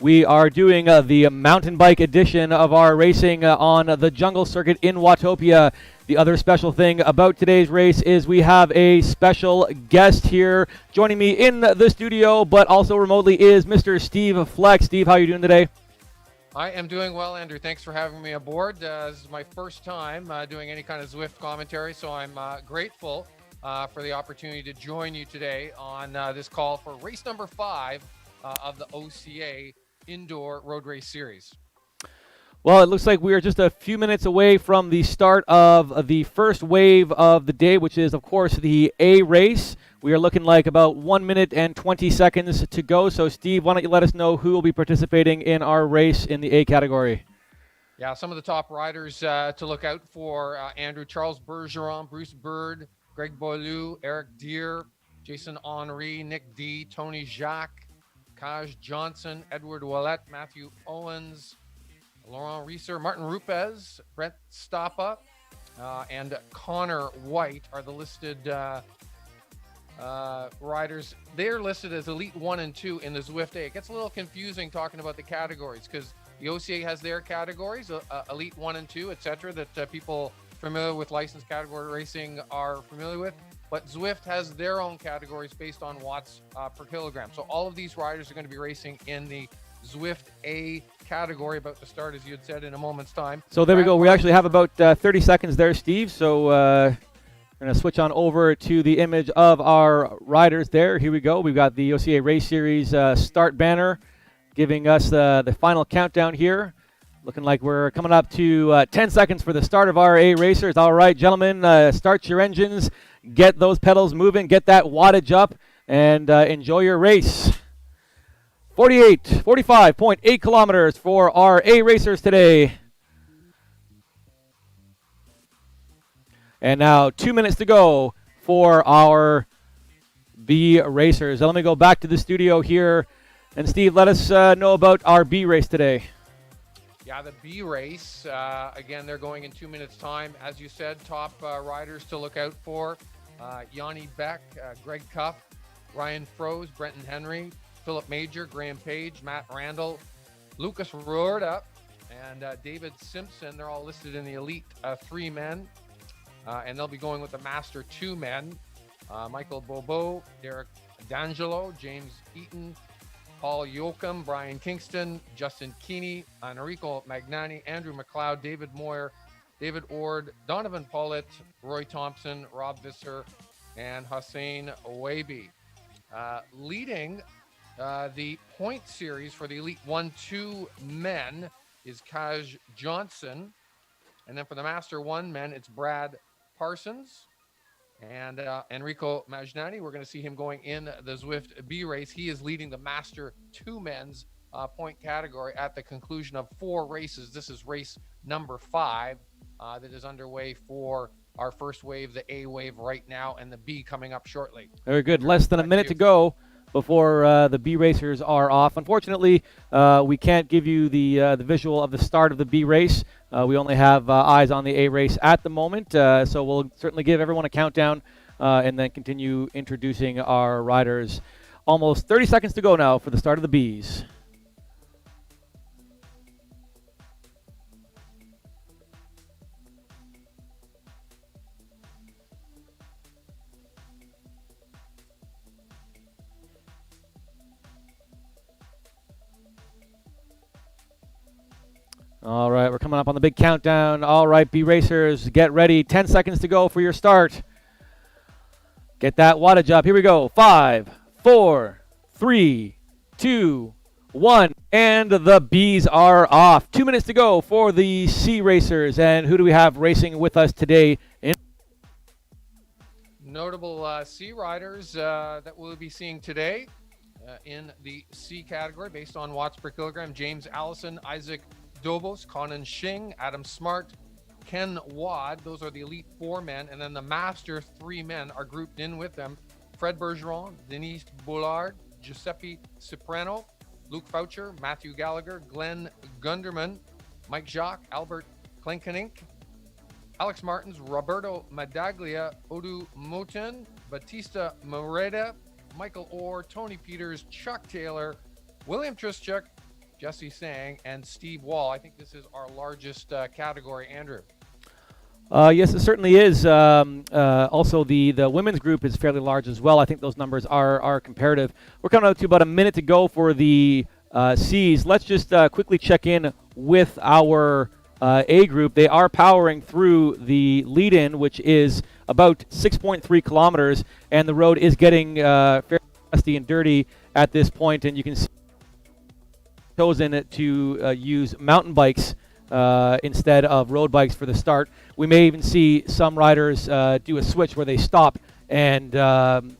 We are doing the mountain bike edition of our racing on the jungle circuit in Watopia. The other special thing about today's race is we have a special guest here joining me in the studio, but also remotely is Mr. Steve Fleck. Steve, how are you doing today? I am doing well, Andrew. Thanks for having me aboard. This is my first time doing any kind of Zwift commentary, so I'm grateful for the opportunity to join you today on this call for race number 5 of the OCA Indoor Road Race Series. Well, it looks like we are just a few minutes away from the start of the first wave of the day, which is, of course, the A race. We are looking like about 1 minute and 20 seconds to go. So, Steve, why don't you let us know who will be participating in our race in the A category? Yeah, some of the top riders to look out for, Andrew: Charles Bergeron, Bruce Bird, Greg Boileau, Eric Deere, Jason Henry, Nick D, Tony Jacques, Kaj Johnson, Edward Ouellette, Matthew Owens, Laurent Reeser, Martin Rupes, Brent Stoppa, and Connor White are the listed riders. They're listed as Elite 1 and 2 in the Zwift A. It gets a little confusing talking about the categories because the OCA has their categories, Elite 1 and 2, etc., that people familiar with licensed category racing are familiar with. But Zwift has their own categories based on watts per kilogram. So all of these riders are going to be racing in the Zwift A category, about to start, as you had said, in a moment's time. So there we go. We actually have about 30 seconds there, Steve. So we're going to switch on over to the image of our riders there. Here we go. We've got the OCA Race Series start banner giving us the final countdown here. Looking like we're coming up to 10 seconds for the start of our A racers. All right, gentlemen, start your engines, get those pedals moving, get that wattage up, and enjoy your race. 45.8 kilometers for our A racers today. And now 2 minutes to go for our B racers. Now let me go back to the studio here. And Steve, let us know about our B race today. Yeah, the B race, again, they're going in 2 minutes' time. As you said, top riders to look out for: Yanni Beck, Greg Cuff, Ryan Froese, Brenton Henry, Philip Major, Graham Page, Matt Randall, Lucas Ruorda, and David Simpson. They're all listed in the Elite 3 men, and they'll be going with the Master 2 men: Michael Bobo, Derek D'Angelo, James Eaton, Paul Yoakum, Brian Kingston, Justin Keeney, Enrico Magnani, Andrew McLeod, David Moyer, David Ord, Donovan Pollett, Roy Thompson, Rob Visser, and Hussein Wabi. Leading the point series for the Elite 1-2 men is Kaj Johnson. And then for the Master 1 men, it's Brad Parsons. And Enrico Magnani, we're going to see him going in the Zwift B race. He is leading the Master 2 men's point category at the conclusion of 4 races. This is race number 5 that is underway for our first wave, the A wave right now, and the B coming up shortly. Very good. Less than a minute to go before the B racers are off. Unfortunately, we can't give you the visual of the start of the B race. We only have eyes on the A race at the moment, so we'll certainly give everyone a countdown and then continue introducing our riders. Almost 30 seconds to go now for the start of the Bs. All right, we're coming up on the big countdown. All right, B racers, get ready. 10 seconds to go for your start. Get that wattage up. Here we go. 5, 4, 3, 2, 1. And the Bs are off. 2 minutes to go for the C racers. And who do we have racing with us today? Notable C riders that we'll be seeing today in the C category based on watts per kilogram: James Allison, Isaac Dobos, Conan Shing, Adam Smart, Ken Wad. Those are the Elite 4 men. And then the Master 3 men are grouped in with them: Fred Bergeron, Denise Boulard, Giuseppe Ciprano, Luke Foucher, Matthew Gallagher, Glenn Gunderman, Mike Jacques, Albert Klenkenink, Alex Martins, Roberto Madaglia, Odu Moten, Batista Moreda, Michael Orr, Tony Peters, Chuck Taylor, William Trischuk, Jesse Sang, and Steve Wall. I think this is our largest category, Andrew. Yes, it certainly is. Also, the women's group is fairly large as well. I think those numbers are comparative. We're coming up to about a minute to go for the C's. Let's just quickly check in with our A group. They are powering through the lead-in, which is about 6.3 kilometers, and the road is getting fairly dusty and dirty at this point, and you can see chosen to use mountain bikes instead of road bikes for the start. We may even see some riders do a switch where they stop and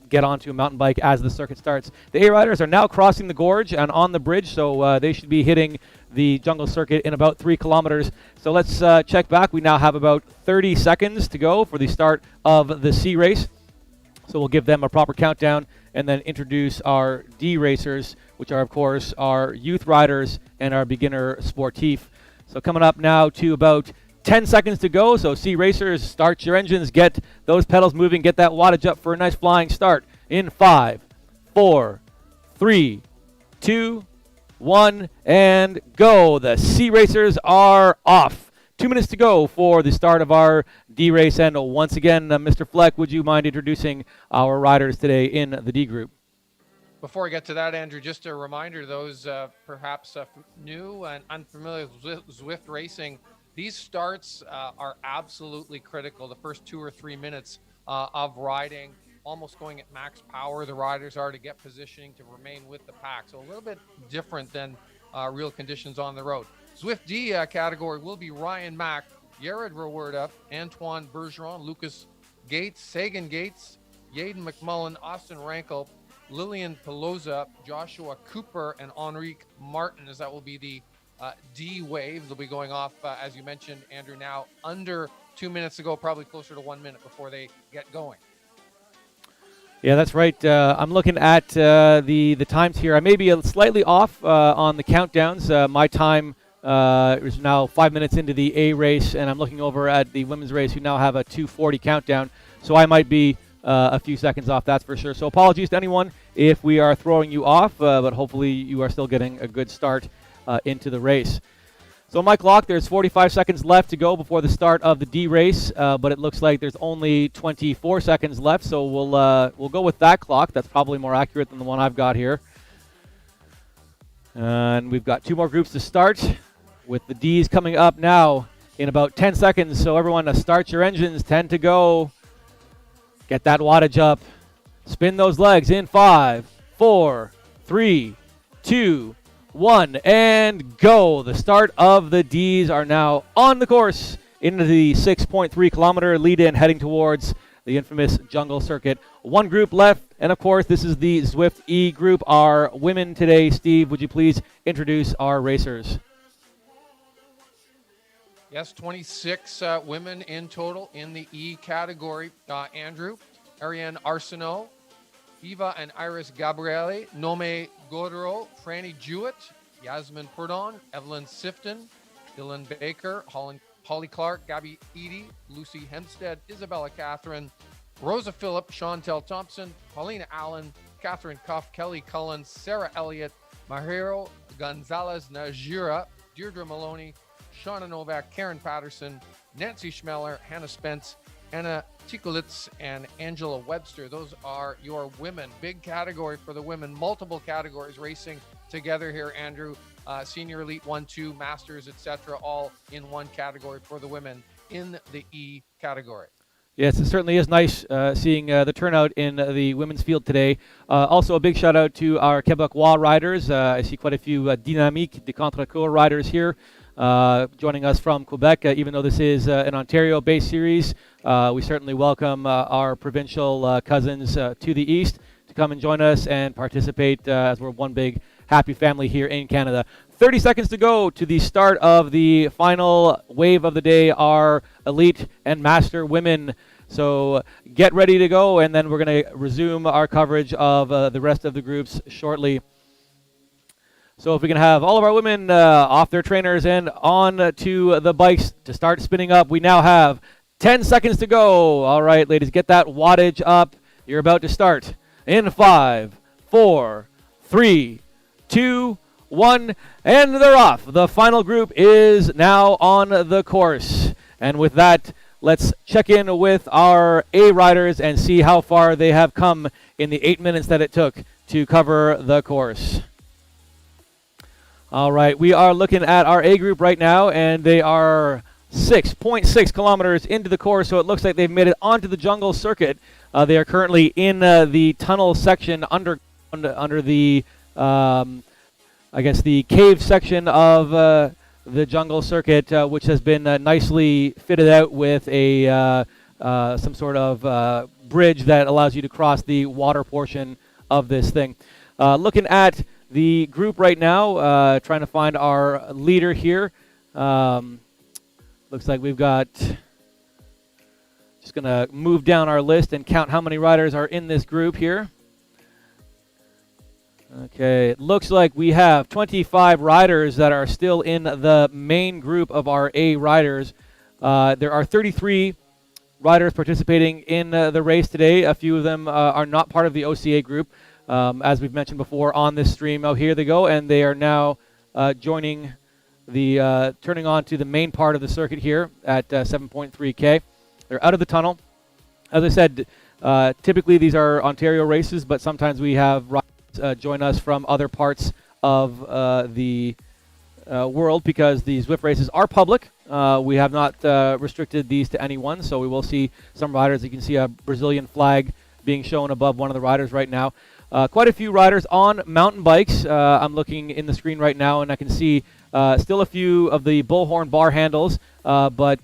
get onto a mountain bike as the circuit starts. The A riders are now crossing the gorge and on the bridge, so they should be hitting the jungle circuit in about 3 kilometers. So let's check back. We now have about 30 seconds to go for the start of the C race. So we'll give them a proper countdown and then introduce our D racers, which are, of course, our youth riders and our beginner sportif. So coming up now to about 10 seconds to go. So C racers, start your engines, get those pedals moving, get that wattage up for a nice flying start in 5, 4, 3, 2, 1, and go. The C racers are off. 2 minutes to go for the start of our D race. And once again, Mr. Fleck, would you mind introducing our riders today in the D group? Before I get to that, Andrew, just a reminder to those perhaps new and unfamiliar with Zwift racing, these starts are absolutely critical. The first 2 or 3 minutes of riding, almost going at max power, the riders are to get positioning to remain with the pack. So a little bit different than real conditions on the road. Zwift D category will be Ryan Mack, Jared Rewerda, Antoine Bergeron, Lucas Gates, Sagan Gates, Yaden McMullen, Austin Rankel, Lillian Pelosa, Joshua Cooper, and Enrique Martin, as that will be the D wave. They'll be going off, as you mentioned, Andrew, now under 2 minutes to go, probably closer to 1 minute before they get going. Yeah, that's right. I'm looking at the times here. I may be slightly off on the countdowns. My time is now 5 minutes into the A race, and I'm looking over at the women's race, who now have a 2:40 countdown. So I might be a few seconds off, that's for sure. So apologies to anyone if we are throwing you off, but hopefully you are still getting a good start into the race. So on my clock, there's 45 seconds left to go before the start of the D race, but it looks like there's only 24 seconds left, so we'll go with that clock. That's probably more accurate than the one I've got here. And we've got 2 more groups to start, with the Ds coming up now in about 10 seconds. So everyone, start your engines, 10 to go. Get that wattage up. Spin those legs in 5, 4, 3, 2, 1, and go. The start of the Ds are now on the course into the 6.3 kilometer lead-in, heading towards the infamous jungle circuit. 1 group left, and of course, this is the Zwift E group. Our women today. Steve, would you please introduce our racers? Yes, 26 women in total in the E category. Andrew, Ariane Arsenault, Eva and Iris Gabriele, Nome Godero, Franny Jewett, Yasmin Purdon, Evelyn Sifton, Dylan Baker, Holly Clark, Gabby Eady, Lucy Hempstead, Isabella Catherine, Rosa Phillip, Chantel Thompson, Paulina Allen, Catherine Cuff, Kelly Cullen, Sarah Elliott, Mahiro Gonzalez Najira, Deirdre Maloney, Shauna Novak, Karen Patterson, Nancy Schmeller, Hannah Spence, Anna Tikulitz, and Angela Webster. Those are your women. Big category for the women. Multiple categories racing together here, Andrew. Senior Elite 1, 2, Masters, etc., all in one category for the women in the E category. Yes, it certainly is nice seeing the turnout in the women's field today. Also, a big shout out to our Quebecois riders. I see quite a few Dynamique de Contrecoeur riders here joining us from Quebec. Even though this is an Ontario-based series, we certainly welcome our provincial cousins to the east to come and join us and participate as we're one big happy family here in Canada. 30 seconds to go to the start of the final wave of the day, our elite and master women. So get ready to go, and then we're going to resume our coverage of the rest of the groups shortly. So if we can have all of our women off their trainers and on to the bikes to start spinning up. We now have 10 seconds to go. All right, ladies, get that wattage up. You're about to start in 5, 4, 3, 2, 1, and they're off. The final group is now on the course. And with that, let's check in with our A riders and see how far they have come in the 8 minutes that it took to cover the course. All right, we are looking at our A group right now, and they are 6.6 kilometers into the course, so it looks like they've made it onto the jungle circuit. They are currently in the tunnel section under the, I guess, the cave section of the jungle circuit, which has been nicely fitted out with a some sort of bridge that allows you to cross the water portion of this thing. Looking at the group right now, trying to find our leader here. Looks like we've got, just going to move down our list and count how many riders are in this group here. Okay, it looks like we have 25 riders that are still in the main group of our A riders. There are 33 riders participating in the race today. A few of them are not part of the OCA group, as we've mentioned before on this stream. Oh, here they go, and they are now joining the turning on to the main part of the circuit here at 7.3K. They're out of the tunnel. As I said, typically these are Ontario races, but sometimes we have riders join us from other parts of the world because the Zwift races are public. We have not restricted these to anyone, so we will see some riders. You can see a Brazilian flag being shown above one of the riders right now. Quite a few riders on mountain bikes. I'm looking in the screen right now, and I can see still a few of the bullhorn bar handles, but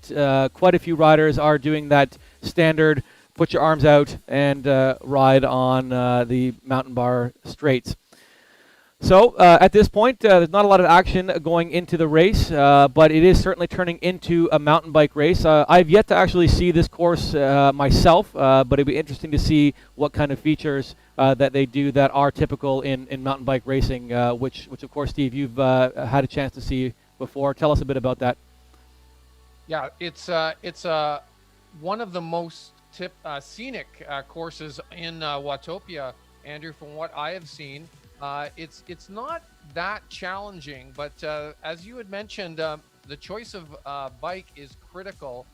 quite a few riders are doing that standard put your arms out and ride on the mountain bar straights. So at this point, there's not a lot of action going into the race, but it is certainly turning into a mountain bike race. I've yet to actually see this course myself, but it'd be interesting to see what kind of features that they do that are typical in mountain bike racing, which of course, Steve, you've had a chance to see before. Tell us a bit about that. Yeah, it's one of the most scenic courses in Watopia, Andrew, from what I have seen. It's not that challenging, but as you had mentioned, the choice of bike is critical.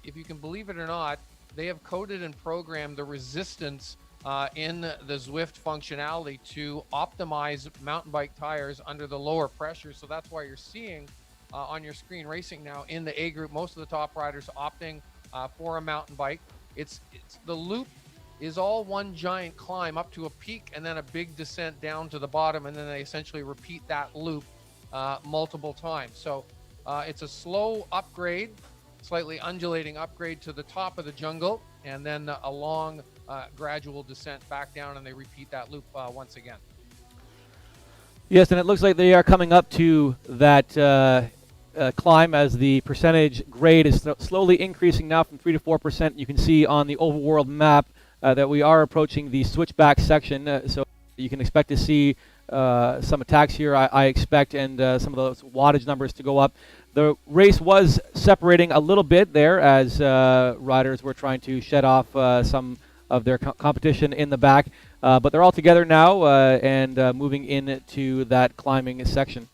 If you can believe it or not, they have coded and programmed the resistance in the Zwift functionality to optimize mountain bike tires under the lower pressure. So that's why you're seeing on your screen racing now in the A group, most of the top riders opting for a mountain bike. It's the loop is all one giant climb up to a peak and then a big descent down to the bottom, and then they essentially repeat that loop multiple times. So it's a slow upgrade, slightly undulating upgrade to the top of the jungle, and then a long gradual descent back down, and they repeat that loop once again. Yes, and it looks like they are coming up to that climb as the percentage grade is slowly increasing now from 3 to 4%. You can see on the overworld map that we are approaching the switchback section, so you can expect to see some attacks here, I expect, and some of those wattage numbers to go up. The race was separating a little bit there as riders were trying to shed off some of their competition in the back, but they're all together now and moving into that climbing section.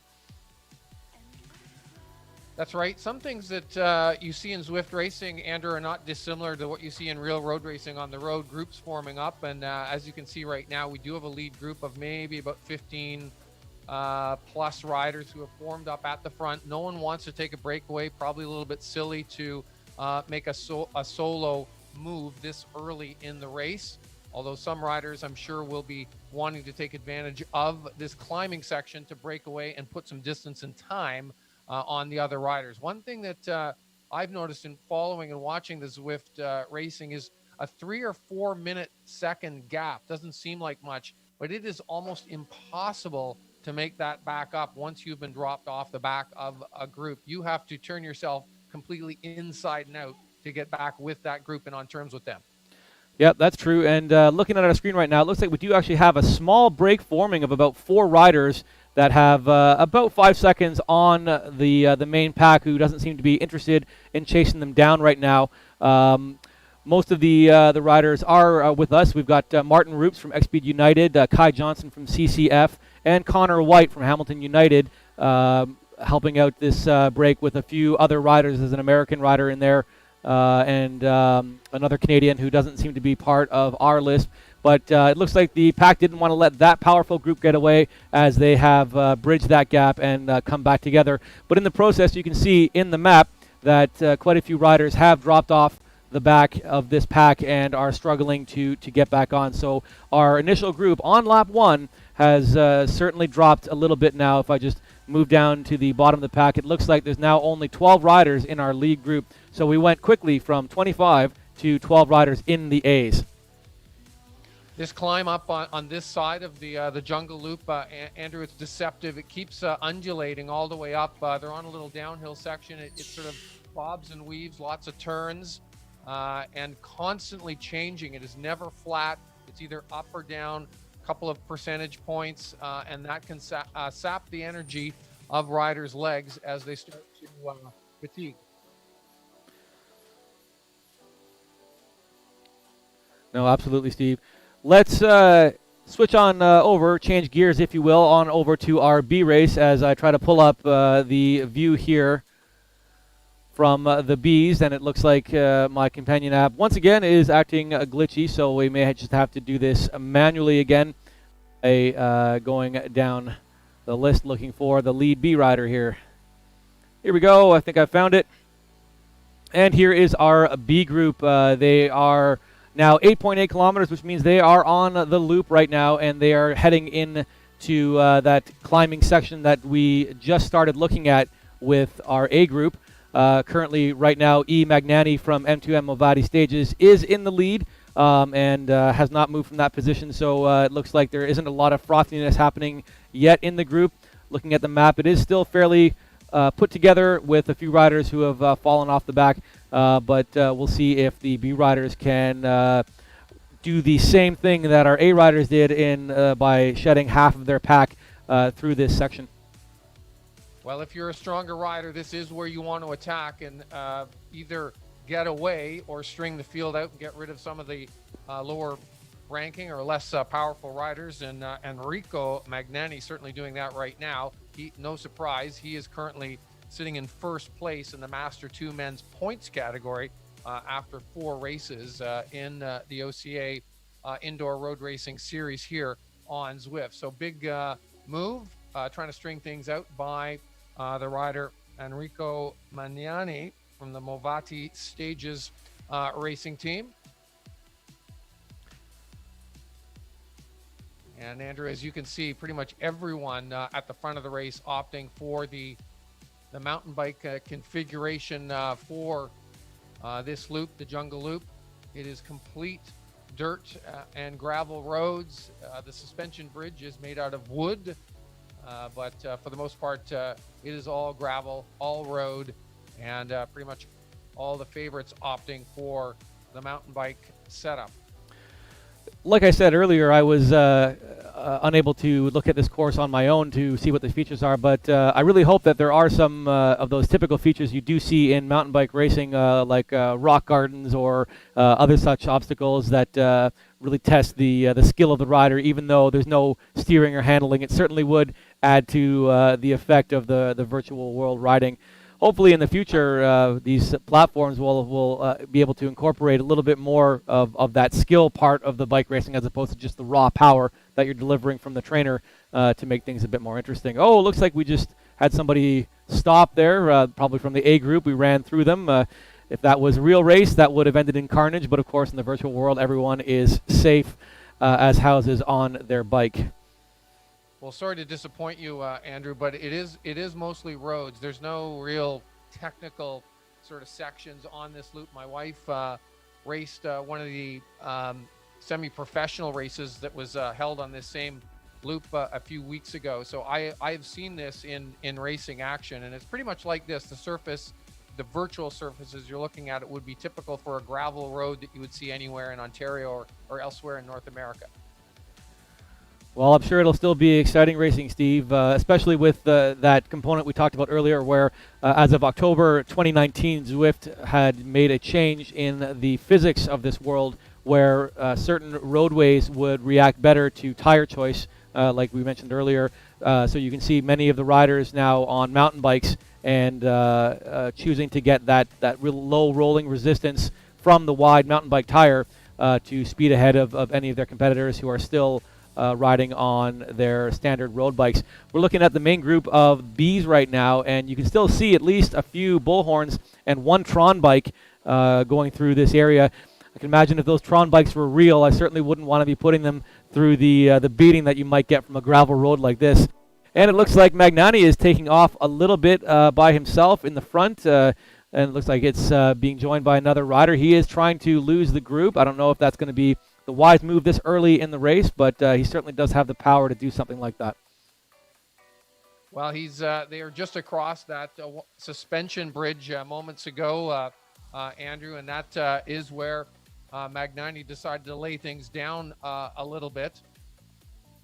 That's right. Some things that you see in Zwift racing, Andrew, are not dissimilar to what you see in real road racing on the road, groups forming up. And as you can see right now, we do have a lead group of maybe about 15 plus riders who have formed up at the front. No one wants to take a breakaway, probably a little bit silly to make a solo move this early in the race. Although some riders, I'm sure, will be wanting to take advantage of this climbing section to break away and put some distance and time on the other riders. One thing that I've noticed in following and watching the Zwift racing is a 3 or 4 minute second gap. Doesn't seem like much, but it is almost impossible to make that back up once you've been dropped off the back of a group. You have to turn yourself completely inside and out to get back with that group and on terms with them. Yeah, that's true. And looking at our screen right now, it looks like we do actually have a small break forming of about 4 riders that have about 5 seconds on the main pack, who doesn't seem to be interested in chasing them down right now. Most of the riders are with us. We've got Martin Roops from X-Speed United, Kai Johnson from CCF, and Connor White from Hamilton United helping out this break with a few other riders. There's an American rider in there and another Canadian who doesn't seem to be part of our list. But it looks like the pack didn't want to let that powerful group get away, as they have bridged that gap and come back together. But in the process, you can see in the map that quite a few riders have dropped off the back of this pack and are struggling to get back on. So our initial group on lap 1 has certainly dropped a little bit now. If I just move down to the bottom of the pack, it looks like there's now only 12 riders in our lead group. So we went quickly from 25 to 12 riders in the A's. This climb up on this side of the jungle loop, Andrew, it's deceptive. It keeps undulating all the way up. They're on a little downhill section. It sort of bobs and weaves, lots of turns, and constantly changing. It is never flat. It's either up or down, a couple of percentage points, and that can sap the energy of riders' legs as they start to fatigue. No, absolutely, Steve. Let's switch on over, change gears, if you will, on over to our B race as I try to pull up the view here from the Bs, and it looks like my companion app once again is acting glitchy, so we may just have to do this manually again. Going down the list looking for the lead B rider here. Here we go. I think I found it. And here is our B group. They are now 8.8 kilometers, which means they are on the loop right now, and they are heading in to that climbing section that we just started looking at with our A group. Currently, right now, E. Magnani from M2M Movati Stages is in the lead and has not moved from that position, so it looks like there isn't a lot of frothiness happening yet in the group. Looking at the map, it is still fairly put together with a few riders who have fallen off the back. But we'll see if the B riders can do the same thing that our A riders did by shedding half of their pack through this section. Well, if you're a stronger rider, this is where you want to attack and either get away or string the field out and get rid of some of the lower ranking or less powerful riders. And Enrico Magnani certainly doing that right now. No surprise, he is currently sitting in first place in the Master 2 men's points category after 4 races in the OCA Indoor Road Racing Series here on Zwift. So big move, trying to string things out by the rider Enrico Magnani from the Movati Stages racing team. And Andrew, as you can see, pretty much everyone at the front of the race opting for the mountain bike configuration for this loop, the jungle loop. It is complete dirt and gravel roads. The suspension bridge is made out of wood, but for the most part, it is all gravel, all road, and pretty much all the favorites opting for the mountain bike setup. Like I said earlier, I was unable to look at this course on my own to see what the features are, but I really hope that there are some of those typical features you do see in mountain bike racing, like rock gardens or other such obstacles that really test the skill of the rider. Even though there's no steering or handling, it certainly would add to the effect of the virtual world riding. Hopefully in the future, these platforms will be able to incorporate a little bit more of that skill part of the bike racing as opposed to just the raw power that you're delivering from the trainer to make things a bit more interesting. Oh, it looks like we just had somebody stop there, probably from the A group. We ran through them. If that was a real race, that would have ended in carnage. But of course, in the virtual world, everyone is safe as houses on their bike. Well, sorry to disappoint you, Andrew, but it is mostly roads. There's no real technical sort of sections on this loop. My wife raced one of the semi-professional races that was held on this same loop a few weeks ago. So I've seen this in racing action, and it's pretty much like this. The surface, the virtual surfaces you're looking at, it would be typical for a gravel road that you would see anywhere in Ontario or elsewhere in North America. Well, I'm sure it'll still be exciting racing, Steve, especially with that component we talked about earlier where as of October 2019, Zwift had made a change in the physics of this world where certain roadways would react better to tire choice, like we mentioned earlier. So you can see many of the riders now on mountain bikes and choosing to get that real low rolling resistance from the wide mountain bike tire to speed ahead of any of their competitors who are still riding on their standard road bikes. We're looking at the main group of Bs right now, and you can still see at least a few Bullhorns and one Tron bike going through this area. I can imagine if those Tron bikes were real, I certainly wouldn't want to be putting them through the beating that you might get from a gravel road like this. And it looks like Magnani is taking off a little bit by himself in the front, and it looks like it's being joined by another rider. He is trying to lose the group. I don't know if that's going to be the wise move this early in the race, but he certainly does have the power to do something like that. Well, they are just across that suspension bridge moments ago, Andrew, and that is where Magnani decided to lay things down a little bit.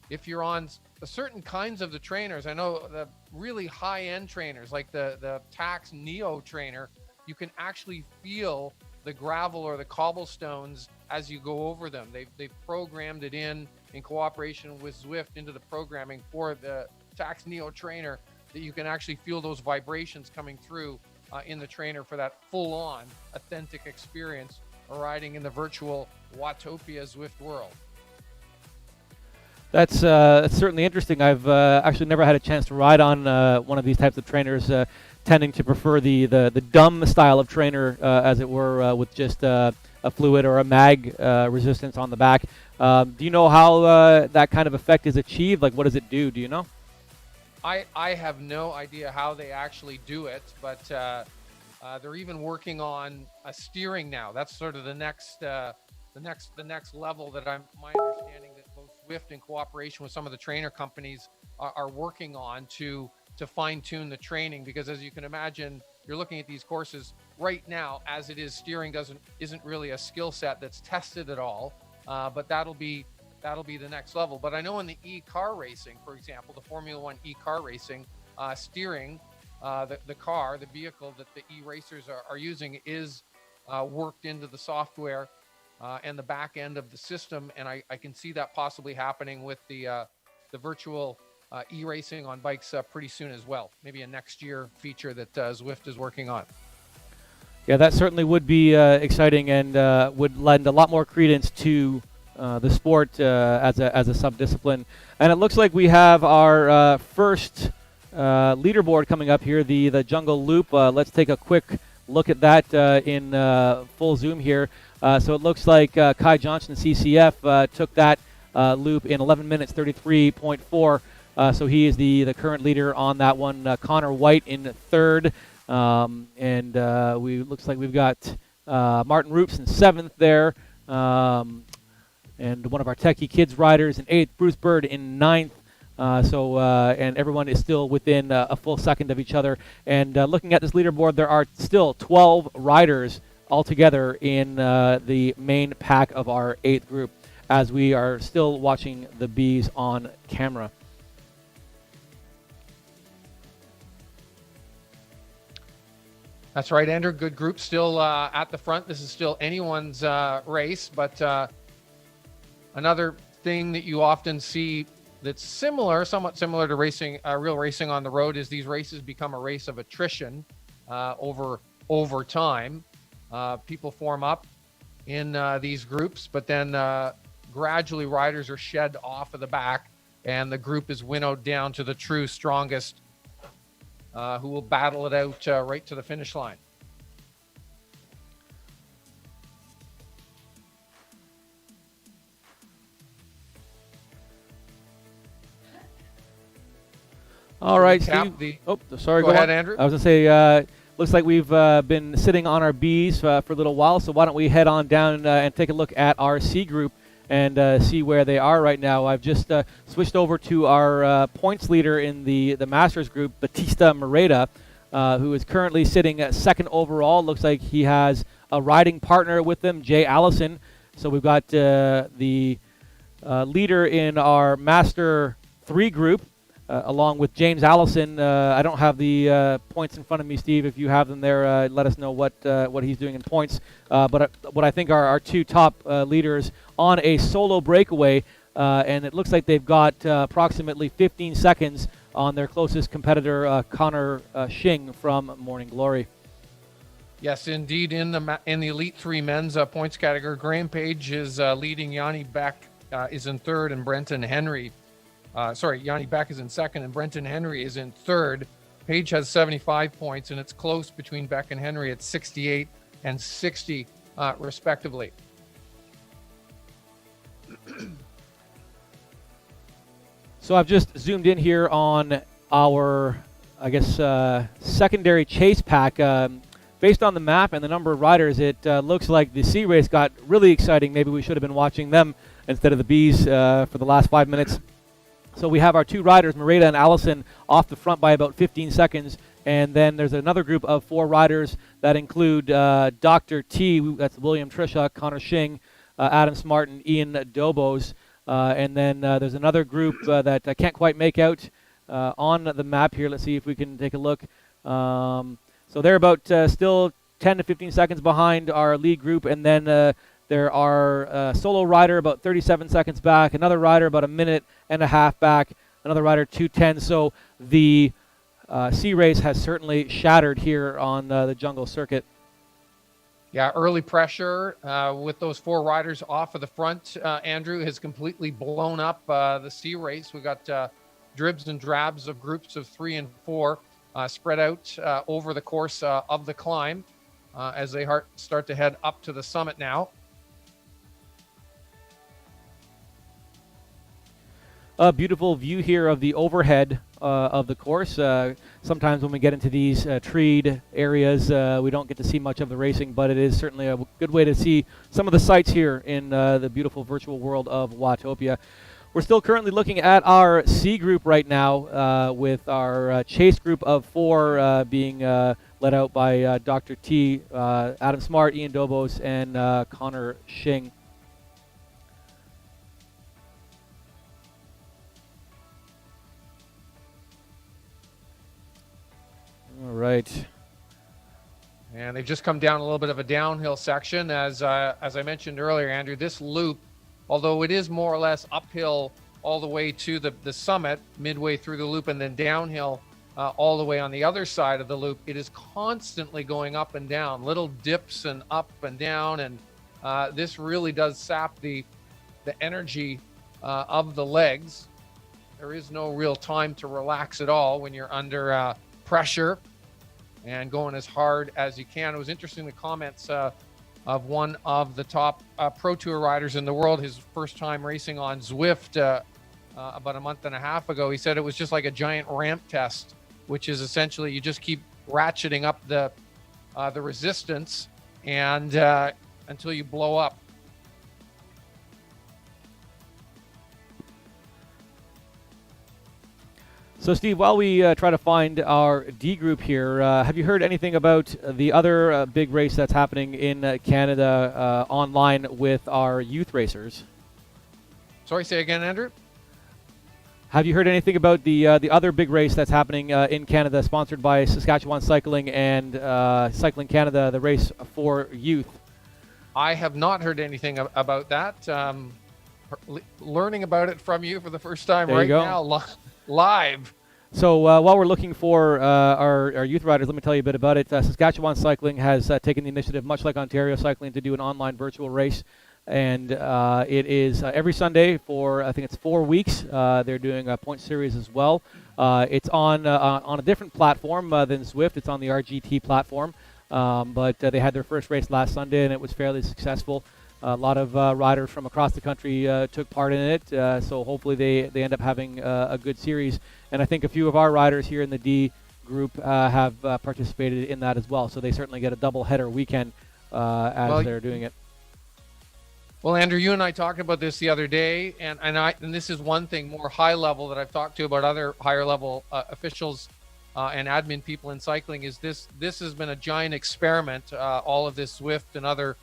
If you're on certain kinds of the trainers, I know the really high-end trainers like the Tax Neo trainer, you can actually feel the gravel or the cobblestones as you go over them. They've programmed it in cooperation with Zwift into the programming for the Tax Neo trainer that you can actually feel those vibrations coming through in the trainer for that full-on authentic experience riding in the virtual Watopia Zwift world. That's certainly interesting. I've actually never had a chance to ride on one of these types of trainers, tending to prefer the dumb style of trainer, as it were, with just a fluid or a mag resistance on the back. Do you know how that kind of effect is achieved? Like, what does it do? Do you know? I have no idea how they actually do it, but they're even working on a steering now. That's sort of the next level that my understanding that both Zwift in cooperation with some of the trainer companies are working on to fine tune the training, because as you can imagine, you're looking at these courses right now as it is. Steering isn't really a skill set that's tested at all, but that'll be the next level. But I know in the e-car racing, for example, the Formula One e-car racing, steering, the vehicle that the e-racers are using is worked into the software and the back end of the system, and I can see that possibly happening with the virtual e-racing on bikes pretty soon as well. Maybe a next year feature that Zwift is working on. Yeah, that certainly would be exciting and would lend a lot more credence to the sport as a sub-discipline. And it looks like we have our first leaderboard coming up here, the Jungle Loop. Let's take a quick look at that in full zoom here. So it looks like Kai Johnson, CCF, took that loop in 11 minutes 33.4. So he is the current leader on that one. Connor White in third. And looks like we've got Martin Roops in seventh there. And one of our Techie Kids riders in eighth, Bruce Bird in ninth. And everyone is still within a full second of each other. And looking at this leaderboard, there are still 12 riders altogether in the main pack of our eighth group, as we are still watching the Bs on camera. That's right, Andrew. Good group still at the front. This is still anyone's race, but another thing that you often see that's somewhat similar to racing, real racing on the road, is these races become a race of attrition over time. People form up in these groups, but then gradually riders are shed off of the back, and the group is winnowed down to the true strongest, who will battle it out right to the finish line. All right, Steve. Sorry. Go ahead, Andrew. I was going to say, looks like we've been sitting on our Bs for a little while, so why don't we head on down and take a look at our C group and see where they are right now. I've just switched over to our points leader in the Masters group, Batista Moreta, who is currently sitting at second overall. Looks like he has a riding partner with him, Jay Allison. So we've got the leader in our Master 3 group, along with James Allison. I don't have the points in front of me, Steve. If you have them there, let us know what he's doing in points. But what I think are our two top leaders on a solo breakaway, and it looks like they've got approximately 15 seconds on their closest competitor, Connor Shing from Morning Glory. Yes, indeed. In the Elite Three men's points category, Graham Page is leading. Yanni Beck is in third, and Brenton Henry. Yanni Beck is in second, and Brenton Henry is in third. Page has 75 points, and it's close between Beck and Henry at 68 and 60, respectively. So I've just zoomed in here on our, secondary chase pack. Based on the map and the number of riders, it looks like the C race got really exciting. Maybe we should have been watching them instead of the Bs for the last 5 minutes. So we have our two riders, Marita and Allison, off the front by about 15 seconds. And then there's another group of 4 riders that include Dr. T, that's William Trisha, Connor Shing, Adam Smart, and Ian Dobos. And then there's another group that I can't quite make out on the map here. Let's see if we can take a look. So they're about still 10 to 15 seconds behind our lead group. And then there are a solo rider about 37 seconds back, another rider about a minute and a half back, another rider 2:10. So the C race has certainly shattered here on the jungle circuit. Yeah, early pressure with those 4 riders off of the front, Andrew, has completely blown up the C race. We got dribs and drabs of groups of 3 and 4 spread out over the course of the climb as they start to head up to the summit now. A beautiful view here of the overhead of the course. Sometimes when we get into these treed areas, we don't get to see much of the racing, but it is certainly a good way to see some of the sights here in the beautiful virtual world of Watopia. We're still currently looking at our C group right now with our chase group of 4 being led out by Dr. T, Adam Smart, Ian Dobos, and Connor Shing. All right. And they've just come down a little bit of a downhill section. As I mentioned earlier, Andrew, this loop, although it is more or less uphill all the way to the summit, midway through the loop, and then downhill all the way on the other side of the loop, it is constantly going up and down, little dips and up and down. And this really does sap the energy of the legs. There is no real time to relax at all when you're under pressure and going as hard as you can. It was interesting, the comments of one of the top Pro Tour riders in the world, his first time racing on Zwift about a month and a half ago. He said it was just like a giant ramp test, which is essentially you just keep ratcheting up the resistance and until you blow up. So, Steve, while we try to find our D group here, have you heard anything about the other big race that's happening in Canada online with our youth racers? Sorry, say again, Andrew? Have you heard anything about the other big race that's happening in Canada, sponsored by Saskatchewan Cycling and Cycling Canada, the race for youth? I have not heard anything about that. Learning about it from you for the first time right now, live. So while we're looking for our youth riders, let me tell you a bit about it. Saskatchewan Cycling has taken the initiative, much like Ontario Cycling, to do an online virtual race. And it is every Sunday for, I think it's 4 weeks. They're doing a point series as well. It's on a different platform than Zwift. It's on the RGT platform. But they had their first race last Sunday, and it was fairly successful. A lot of riders from across the country took part in it, so hopefully they end up having a good series. And I think a few of our riders here in the D group have participated in that as well, so they certainly get a double-header weekend as they're doing it. Well, Andrew, you and I talked about this the other day, and this is one thing more high-level that I've talked to about other higher-level officials and admin people in cycling, is this has been a giant experiment, all of this Zwift and other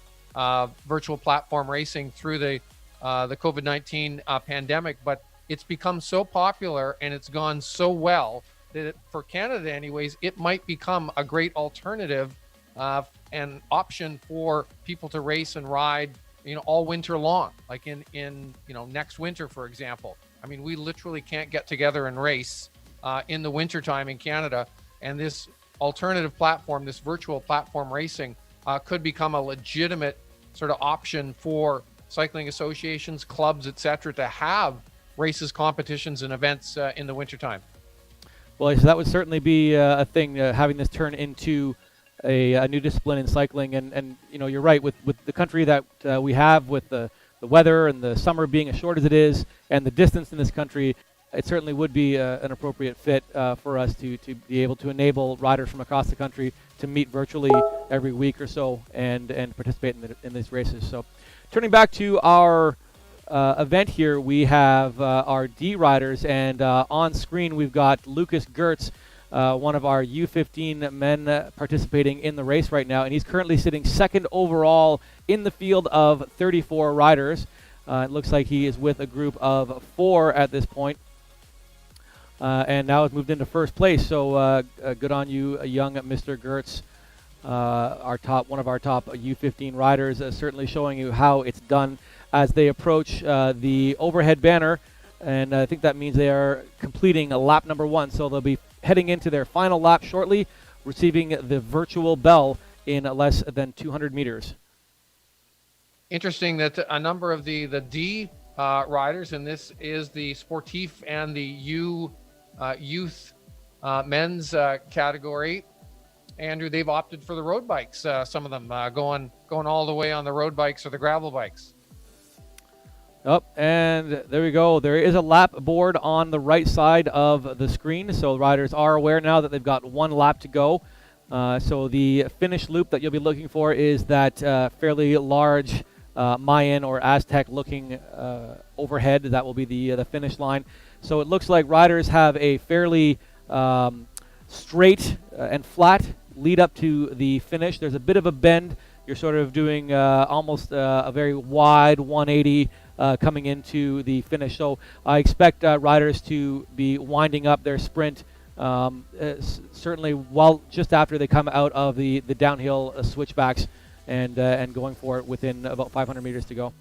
virtual platform racing through the COVID-19 pandemic, but it's become so popular and it's gone so well that for Canada anyways, it might become a great alternative and option for people to race and ride all winter long, like in next winter, for example. I mean, we literally can't get together and race in the wintertime in Canada. And this alternative platform, this virtual platform racing, could become a legitimate sort of option for cycling associations, clubs, etc., to have races, competitions, and events in the wintertime. Well, so that would certainly be a thing, having this turn into a new discipline in cycling. And you're right, with the country that we have, with the weather and the summer being as short as it is, and the distance in this country, it certainly would be an appropriate fit for us to be able to enable riders from across the country to meet virtually every week or so and participate in these races. So turning back to our event here, we have our D riders, and on screen we've got Lucas Gertz, one of our U15 men participating in the race right now, and he's currently sitting second overall in the field of 34 riders. It looks like he is with a group of 4 at this point, and now has moved into first place. So good on you, young Mr. Gertz, one of our top U15 riders, certainly showing you how it's done as they approach the overhead banner, and I think that means they are completing lap number 1, so they'll be heading into their final lap shortly, receiving the virtual bell in less than 200 meters. Interesting that a number of the D riders, and this is the Sportif and the youth men's category, Andrew, they've opted for the road bikes. Some of them going all the way on the road bikes or the gravel bikes. Oh, and there we go. There is a lap board on the right side of the screen, so riders are aware now that they've got 1 lap to go. So the finish loop that you'll be looking for is that fairly large Mayan or Aztec-looking overhead. That will be the finish line. So it looks like riders have a fairly straight and flat lead up to the finish. There's a bit of a bend. You're sort of doing almost a very wide 180 coming into the finish. So I expect riders to be winding up their sprint certainly just after they come out of the downhill switchbacks and going for it within about 500 meters to go.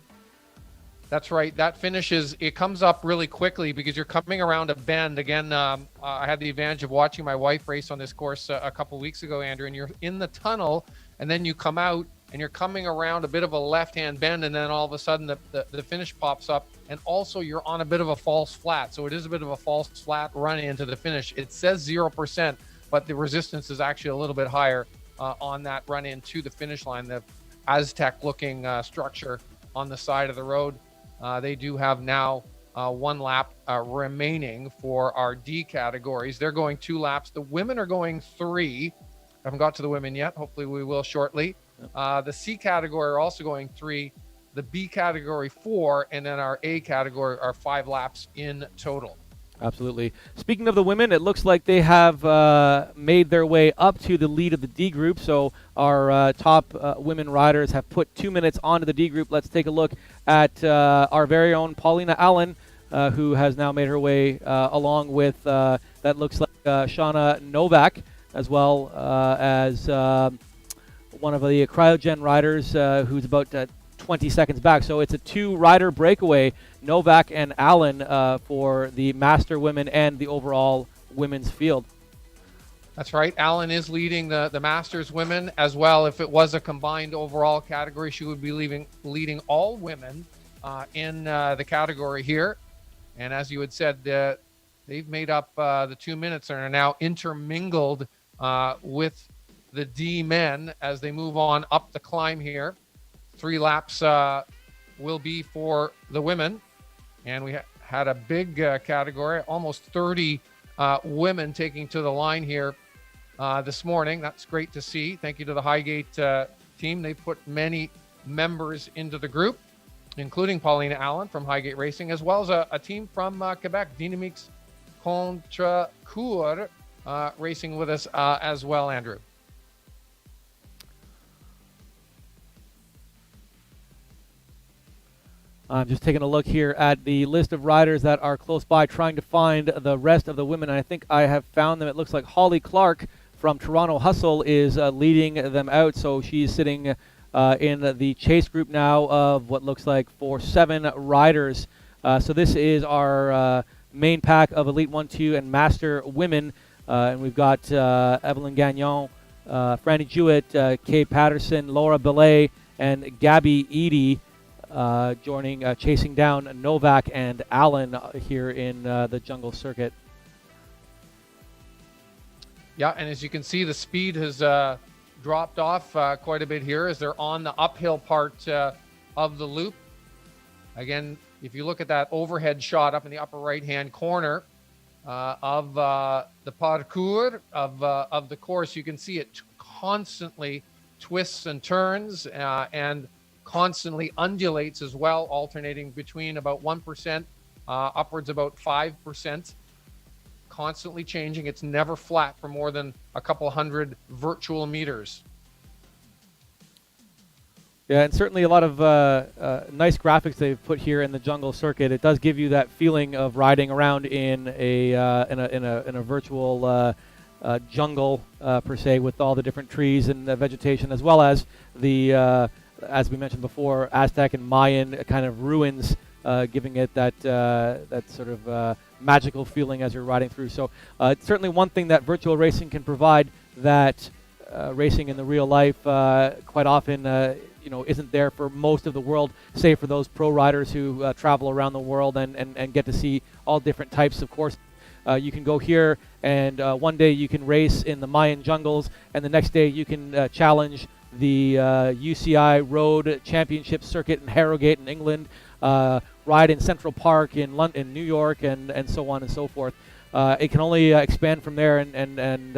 That's right. That finishes, it comes up really quickly because you're coming around a bend. Again, I had the advantage of watching my wife race on this course a couple weeks ago, Andrew, and you're in the tunnel and then you come out and you're coming around a bit of a left-hand bend, and then all of a sudden the finish pops up, and also you're on a bit of a false flat. So it is a bit of a false flat run into the finish. It says 0%, but the resistance is actually a little bit higher on that run into the finish line. The Aztec-looking structure on the side of the road. They do have now 1 lap remaining for our D categories. They're going 2 laps. The women are going 3. I haven't got to the women yet. Hopefully we will shortly. The C category are also going 3, the B category 4, and then our A category are 5 laps in total. Absolutely. Speaking of the women, it looks like they have made their way up to the lead of the D group. So our top women riders have put 2 minutes onto the D group. Let's take a look at our very own Paulina Allen, who has now made her way along with, that looks like Shauna Novak, as well as one of the Cryogen riders who's about 20 seconds back. So it's a 2-rider breakaway, Novak and Allen, for the master women and the overall women's field. That's right. Allen is leading the Masters women as well. If it was a combined overall category, she would be leading all women in the category here. And as you had said, they've made up the 2 minutes and are now intermingled with the D men as they move on up the climb here. 3 laps will be for the women. And we had a big category, almost 30 women taking to the line here this morning. That's great to see. Thank you to the Highgate team. They put many members into the group, including Paulina Allen from Highgate Racing, as well as a team from Quebec, Dynamics Contrecoeur, racing with us as well, Andrew. I'm just taking a look here at the list of riders that are close by, trying to find the rest of the women. And I think I have found them. It looks like Holly Clark from Toronto Hustle is leading them out. So she's sitting in the chase group now of what looks like 7 riders. So this is our main pack of Elite 1, 2, and Master women. And we've got Evelyn Gagnon, Franny Jewett, Kay Patterson, Laura Belay, and Gabby Eady joining, chasing down Novak and Allen here in the jungle circuit. Yeah, and as you can see, the speed has dropped off quite a bit here as they're on the uphill part of the loop. Again, if you look at that overhead shot up in the upper right-hand corner of the parcours of the course, you can see it constantly twists and turns and constantly undulates as well, alternating between about 1% upwards about 5%. Constantly changing. It's never flat for more than a couple hundred virtual meters. Yeah, and certainly a lot of nice graphics they've put here in the jungle circuit. It does give you that feeling of riding around in a virtual jungle per se, with all the different trees and vegetation, as well as the as we mentioned before, Aztec and Mayan kind of ruins, giving it that sort of magical feeling as you're riding through. So it's certainly one thing that virtual racing can provide that racing in the real life quite often isn't there for most of the world, save for those pro riders who travel around the world and get to see all different types of courses. You can go here and one day you can race in the Mayan jungles, and the next day you can challenge the UCI Road Championship circuit in Harrogate in England, ride in Central Park in London, New York, and so on and so forth. It can only expand from there, and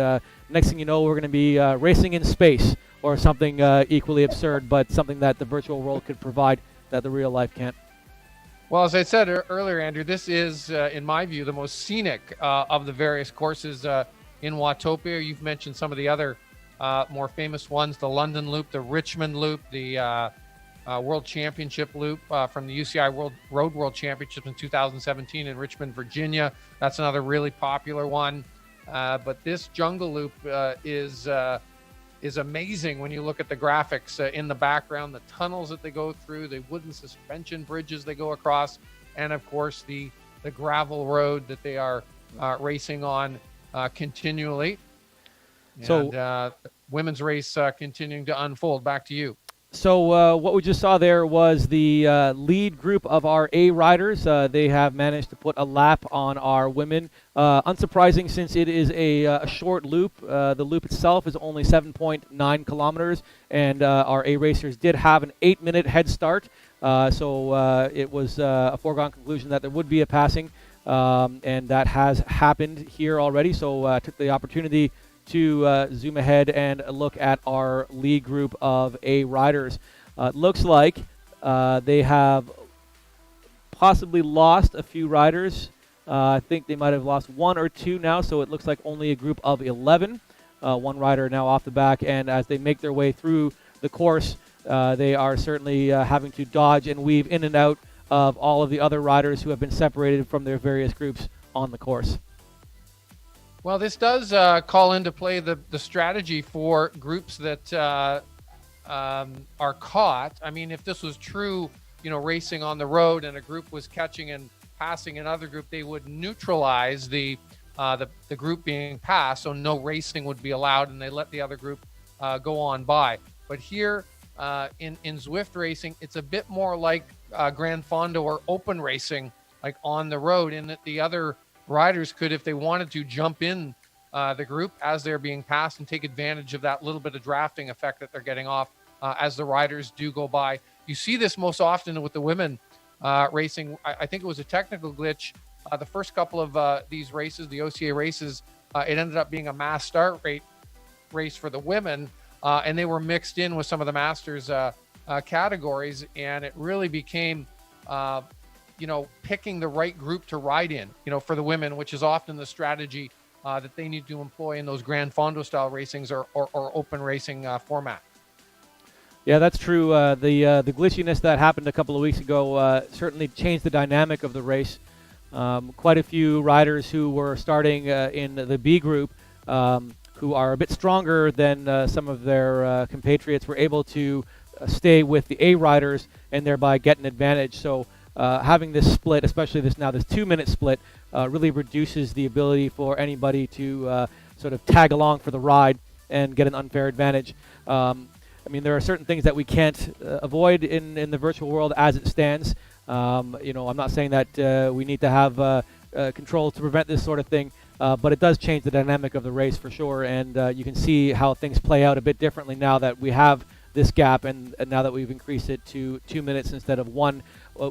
next thing you know, we're going to be racing in space or something equally absurd, but something that the virtual world could provide that the real life can't. Well, as I said earlier, Andrew, this is, in my view, the most scenic of the various courses in Watopia. You've mentioned some of the other more famous ones, the London Loop, the Richmond Loop, the World Championship Loop from the UCI Road World Championship in 2017 in Richmond, Virginia. That's another really popular one. But this Jungle Loop is amazing when you look at the graphics in the background, the tunnels that they go through, the wooden suspension bridges they go across, and of course the gravel road that they are racing on continually. So women's race continuing to unfold. Back to you. So what we just saw there was the lead group of our A riders. They have managed to put a lap on our women. Unsurprising, since it is a short loop. The loop itself is only 7.9 kilometers, and our A racers did have an 8-minute head start. So it was a foregone conclusion that there would be a passing, and that has happened here already. So I took the opportunity to zoom ahead and look at our lead group of A riders. It looks like they have possibly lost a few riders. I think they might have lost 1 or 2 now, so it looks like only a group of 11. 1 rider now off the back, and as they make their way through the course, they are certainly having to dodge and weave in and out of all of the other riders who have been separated from their various groups on the course. Well, this does call into play the strategy for groups that are caught. I mean, if this was true, racing on the road and a group was catching and passing another group, they would neutralize the group being passed, so no racing would be allowed, and they let the other group go on by. But here in Zwift racing, it's a bit more like Grand Fondo or open racing, like on the road, in that the other riders could, if they wanted to, jump in the group as they're being passed and take advantage of that little bit of drafting effect that they're getting off as the riders do go by. You see this most often with the women racing. I think it was a technical glitch. The first couple of these races, the OCA races, it ended up being a mass start rate race for the women, and they were mixed in with some of the Masters categories, and it really became picking the right group to ride in, for the women, which is often the strategy that they need to employ in those Grand Fondo style racings or open racing format. Yeah, that's true. The glitchiness that happened a couple of weeks ago certainly changed the dynamic of the race. Quite a few riders who were starting in the B group, who are a bit stronger than some of their compatriots, were able to stay with the A riders and thereby get an advantage. So having this split, especially this 2-minute split, really reduces the ability for anybody to sort of tag along for the ride and get an unfair advantage. I mean, there are certain things that we can't avoid in the virtual world as it stands. I'm not saying that we need to have controls to prevent this sort of thing, but it does change the dynamic of the race for sure, and you can see how things play out a bit differently now that we have this gap, and now that we've increased it to 2 minutes instead of 1,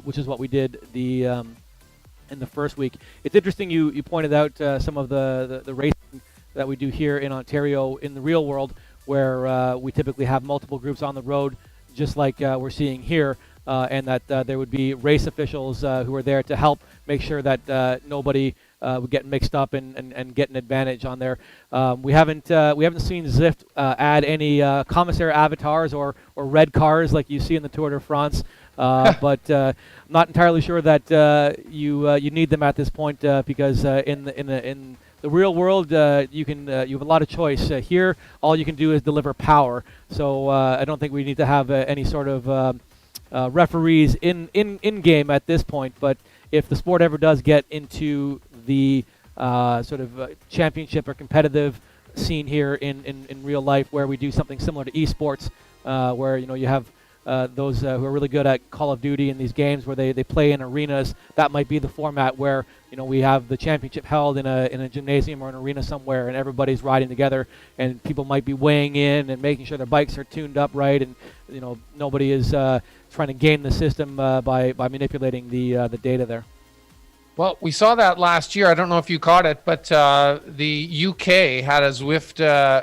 which is what we did in the first week. It's interesting you pointed out some of the racing that we do here in Ontario in the real world, where we typically have multiple groups on the road, just like we're seeing here, and that there would be race officials who are there to help make sure that nobody would get mixed up and get an advantage on there. We haven't seen Zwift add any commissary avatars or red cars like you see in the Tour de France, but I'm not entirely sure that you need them at this point because in the real world, you have a lot of choice. Here, all you can do is deliver power. So I don't think we need to have any sort of referees in game at this point. But if the sport ever does get into the sort of championship or competitive scene here in real life, where we do something similar to esports, where you have those who are really good at Call of Duty in these games where they play in arenas, that might be the format where we have the championship held in a gymnasium or an arena somewhere, and everybody's riding together, and people might be weighing in and making sure their bikes are tuned up right, and nobody is trying to game the system by manipulating the data there. Well, we saw that last year. I don't know if you caught it, but the UK had a Zwift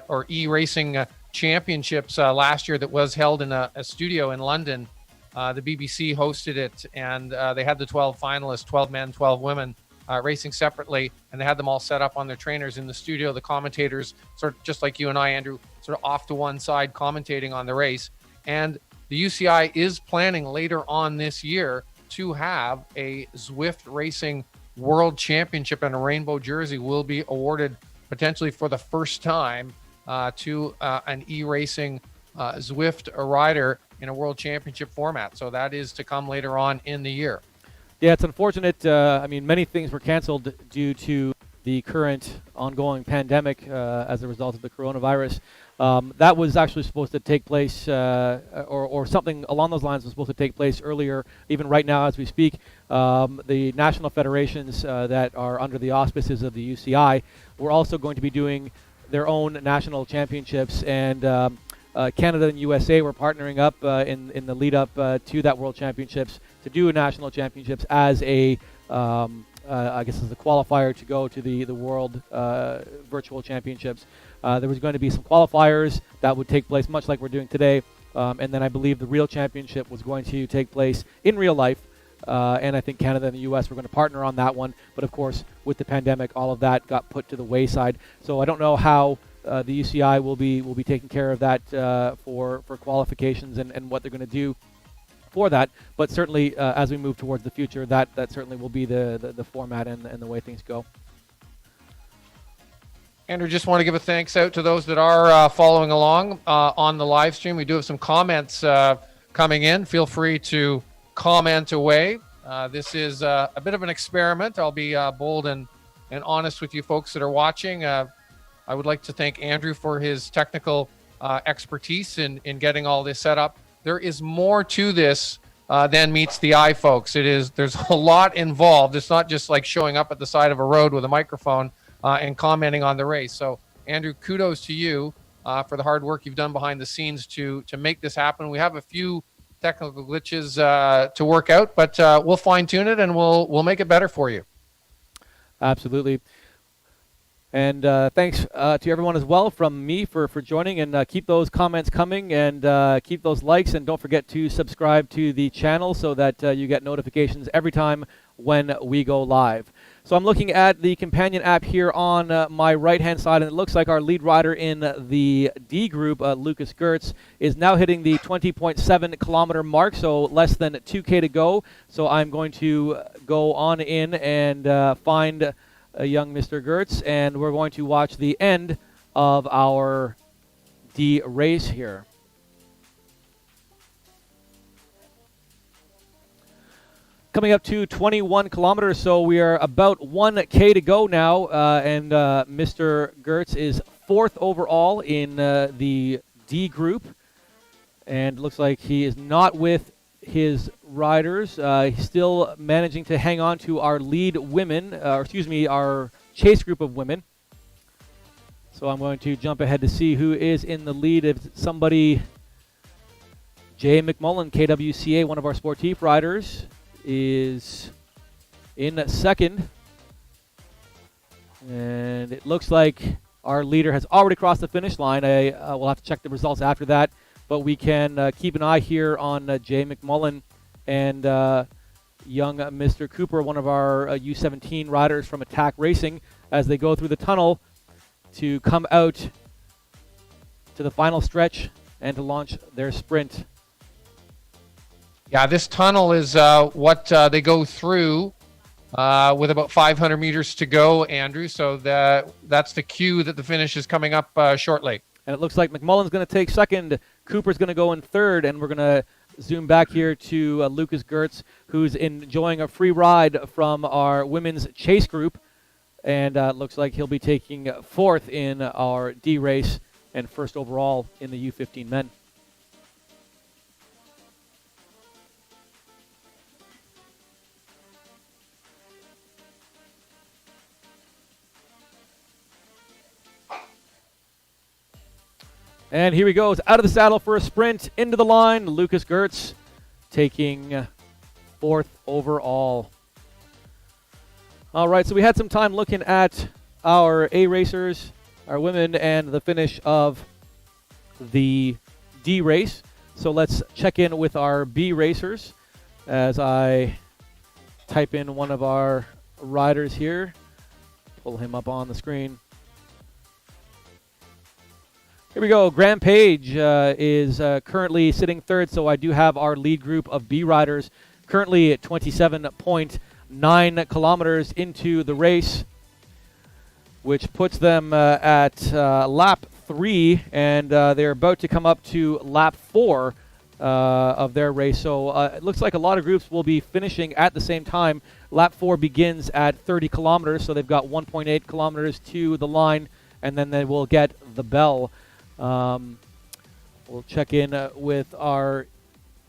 or e-racing championships last year that was held in a studio in London. The BBC hosted it, and they had the 12 finalists, 12 men, 12 women, racing separately, and they had them all set up on their trainers in the studio. The commentators, sort of just like you and I, Andrew, sort of off to one side commentating on the race. And the UCI is planning later on this year to have a Zwift Racing World Championship, and a rainbow jersey will be awarded potentially for the first time to an e-racing Zwift rider in a World Championship format. So that is to come later on in the year. Yeah, it's unfortunate. I mean, many things were canceled due to the current ongoing pandemic as a result of the coronavirus. That was actually supposed to take place, or something along those lines was supposed to take place earlier, even right now as we speak. The national federations that are under the auspices of the UCI were also going to be doing their own national championships, and Canada and USA were partnering up in the lead up to that World Championships to do a national championships as a I guess as a qualifier to go to the World Virtual Championships. There was going to be some qualifiers that would take place much like we're doing today, and then I believe the real championship was going to take place in real life, and I think Canada and the US were going to partner on that one, but of course with the pandemic all of that got put to the wayside. So I don't know how the UCI will be taking care of that for qualifications and what they're going to do for that, but certainly as we move towards the future, that certainly will be the format and the way things go. Andrew, just want to give a thanks out to those that are following along on the live stream. We do have some comments coming in. Feel free to comment away. This is a bit of an experiment. I'll be bold and honest with you folks that are watching. I would like to thank Andrew for his technical expertise in getting all this set up. There is more to this than meets the eye, folks. There's a lot involved. It's not just like showing up at the side of a road with a microphone and commenting on the race. So, Andrew, kudos to you for the hard work you've done behind the scenes to make this happen. We have a few technical glitches to work out, but we'll fine-tune it and we'll make it better for you. Absolutely. And thanks to everyone as well from me for joining, and keep those comments coming, and keep those likes, and don't forget to subscribe to the channel so that you get notifications every time when we go live. So I'm looking at the companion app here on my right-hand side, and it looks like our lead rider in the D group, Lucas Gertz, is now hitting the 20.7 kilometer mark, so less than 2K to go. So I'm going to go on in and find young Mr. Gertz, and we're going to watch the end of our D race here. coming up to 21 kilometers, so we are about 1K to go now, and Mr. Gertz is 4th overall in the D group, and it looks like he is not with his riders. He's still managing to hang on to our lead women, our chase group of women. So I'm going to jump ahead to see who is in the lead. If somebody, Jay McMullen, KWCA, one of our sportif riders, is in 2nd. And it looks like our leader has already crossed the finish line. We'll have to check the results after that. But we can keep an eye here on Jay McMullen and young Mr. Cooper, one of our U17 riders from Attack Racing, as they go through the tunnel to come out to the final stretch and to launch their sprint. Yeah, this tunnel is what they go through with about 500 meters to go, Andrew. So that's the cue that the finish is coming up shortly. And it looks like McMullen's going to take 2nd. Cooper's going to go in 3rd, and we're going to zoom back here to Lucas Gertz, who's enjoying a free ride from our women's chase group. And looks like he'll be taking 4th in our D race and 1st overall in the U15 men. And here he goes, out of the saddle for a sprint, into the line. Lucas Gertz taking 4th overall. All right, so we had some time looking at our A racers, our women, and the finish of the D race. So let's check in with our B racers as I type in one of our riders here. Pull him up on the screen. Here we go. Graham Page is currently sitting 3rd, so I do have our lead group of B riders currently at 27.9 kilometers into the race, which puts them at lap 3, and they're about to come up to lap 4 of their race. So it looks like a lot of groups will be finishing at the same time. Lap 4 begins at 30 kilometers, so they've got 1.8 kilometers to the line, and then they will get the bell. We'll check in with our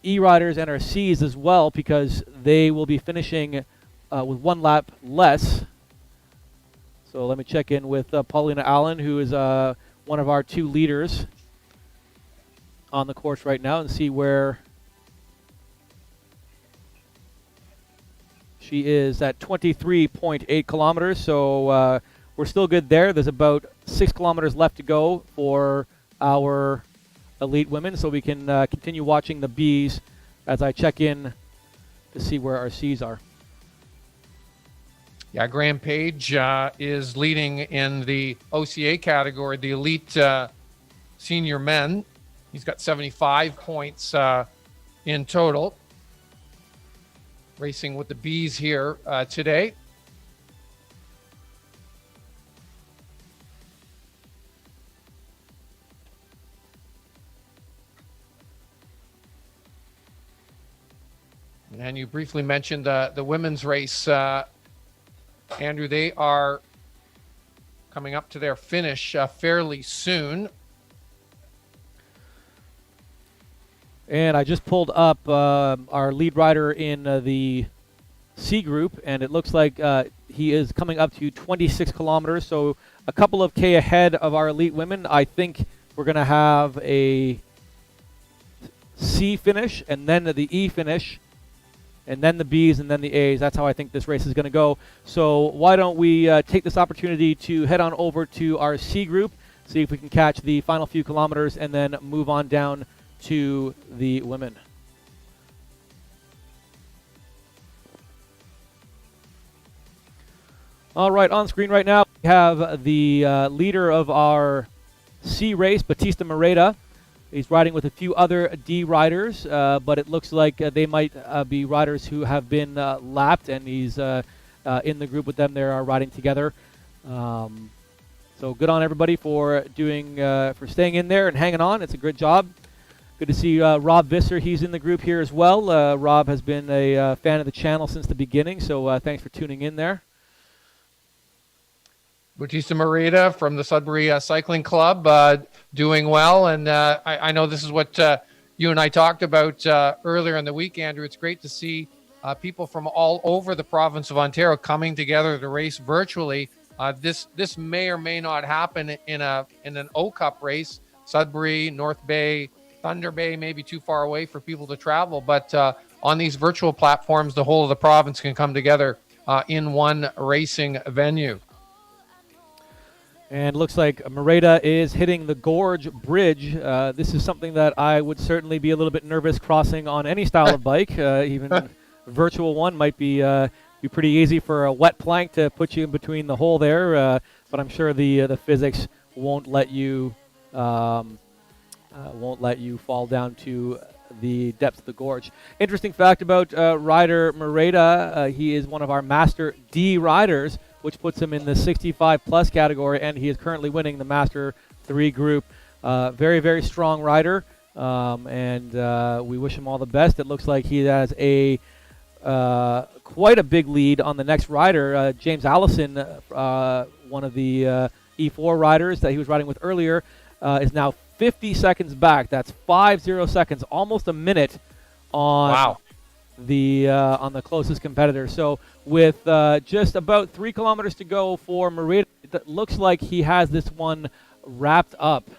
E riders and our Cs as well, because they will be finishing with 1 lap less. So let me check in with Paulina Allen, who is one of our 2 leaders on the course right now, and see where she is at 23.8 kilometers. So we're still good there. There's about 6 kilometers left to go for our elite women, so we can continue watching the Bs as I check in to see where our Cs are. Yeah, Graham Page is leading in the OCA category, the elite senior men. He's got 75 points in total. Racing with the Bs here today. And you briefly mentioned the women's race, Andrew. They are coming up to their finish fairly soon. And I just pulled up our lead rider in the C group, and it looks like he is coming up to 26 kilometers, so a couple of K ahead of our elite women. I think we're going to have a C finish, and then the E finish, and then the Bs, and then the As. That's how I think this race is going to go. So why don't we take this opportunity to head on over to our C group, see if we can catch the final few kilometers, and then move on down to the women. All right, on screen right now, we have the leader of our C race, Batista Moreta. He's riding with a few other D riders, but it looks like they might be riders who have been lapped, and he's in the group with them. They're riding together. So good on everybody for doing, for staying in there and hanging on. It's a good job. Good to see Rob Visser. He's in the group here as well. Rob has been a fan of the channel since the beginning, so thanks for tuning in there. Bautista Marita from the Sudbury Cycling Club doing well. And I know this is what you and I talked about earlier in the week, Andrew. It's great to see people from all over the province of Ontario coming together to race virtually. This may or may not happen in an O Cup race. Sudbury, North Bay, Thunder Bay may be too far away for people to travel, but on these virtual platforms, the whole of the province can come together in one racing venue. And looks like Marita is hitting the Gorge Bridge. This is something that I would certainly be a little bit nervous crossing on any style of bike. Even a virtual one might be pretty easy for a wet plank to put you in between the hole there. But I'm sure the physics won't let you fall down to the depths of the gorge. Interesting fact about rider Marita, he is one of our Master D riders, which puts him in the 65 plus category, and he is currently winning the Master 3 group. Very, very strong rider, and we wish him all the best. It looks like he has quite a big lead on the next rider, James Allison, one of the E4 riders that he was riding with earlier, is now 50 seconds back. That's 50 seconds, almost a minute on on the closest competitor. So with just about 3 kilometers to go for Marita, it looks like he has this one wrapped up.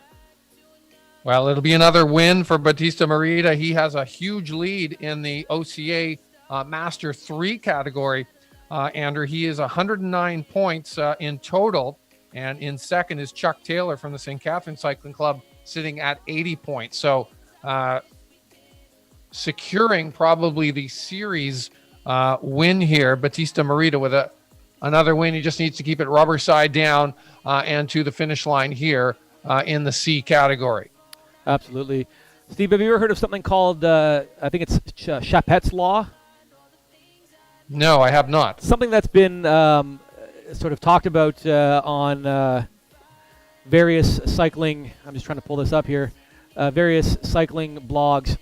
Well, it'll be another win for Bautista Marita. He has a huge lead in the OCA Master 3 category. Andrew, he is 109 points in total. And in second is Chuck Taylor from the St. Catherine Cycling Club, sitting at 80 points. So securing probably the series win here. Bautista Marita with another win. He just needs to keep it rubber side down and to the finish line here in the C category. Absolutely. Steve, have you ever heard of something called, I think it's Chapet's Law? No, I have not. Something that's been sort of talked about on various cycling, I'm just trying to pull this up here, various cycling blogs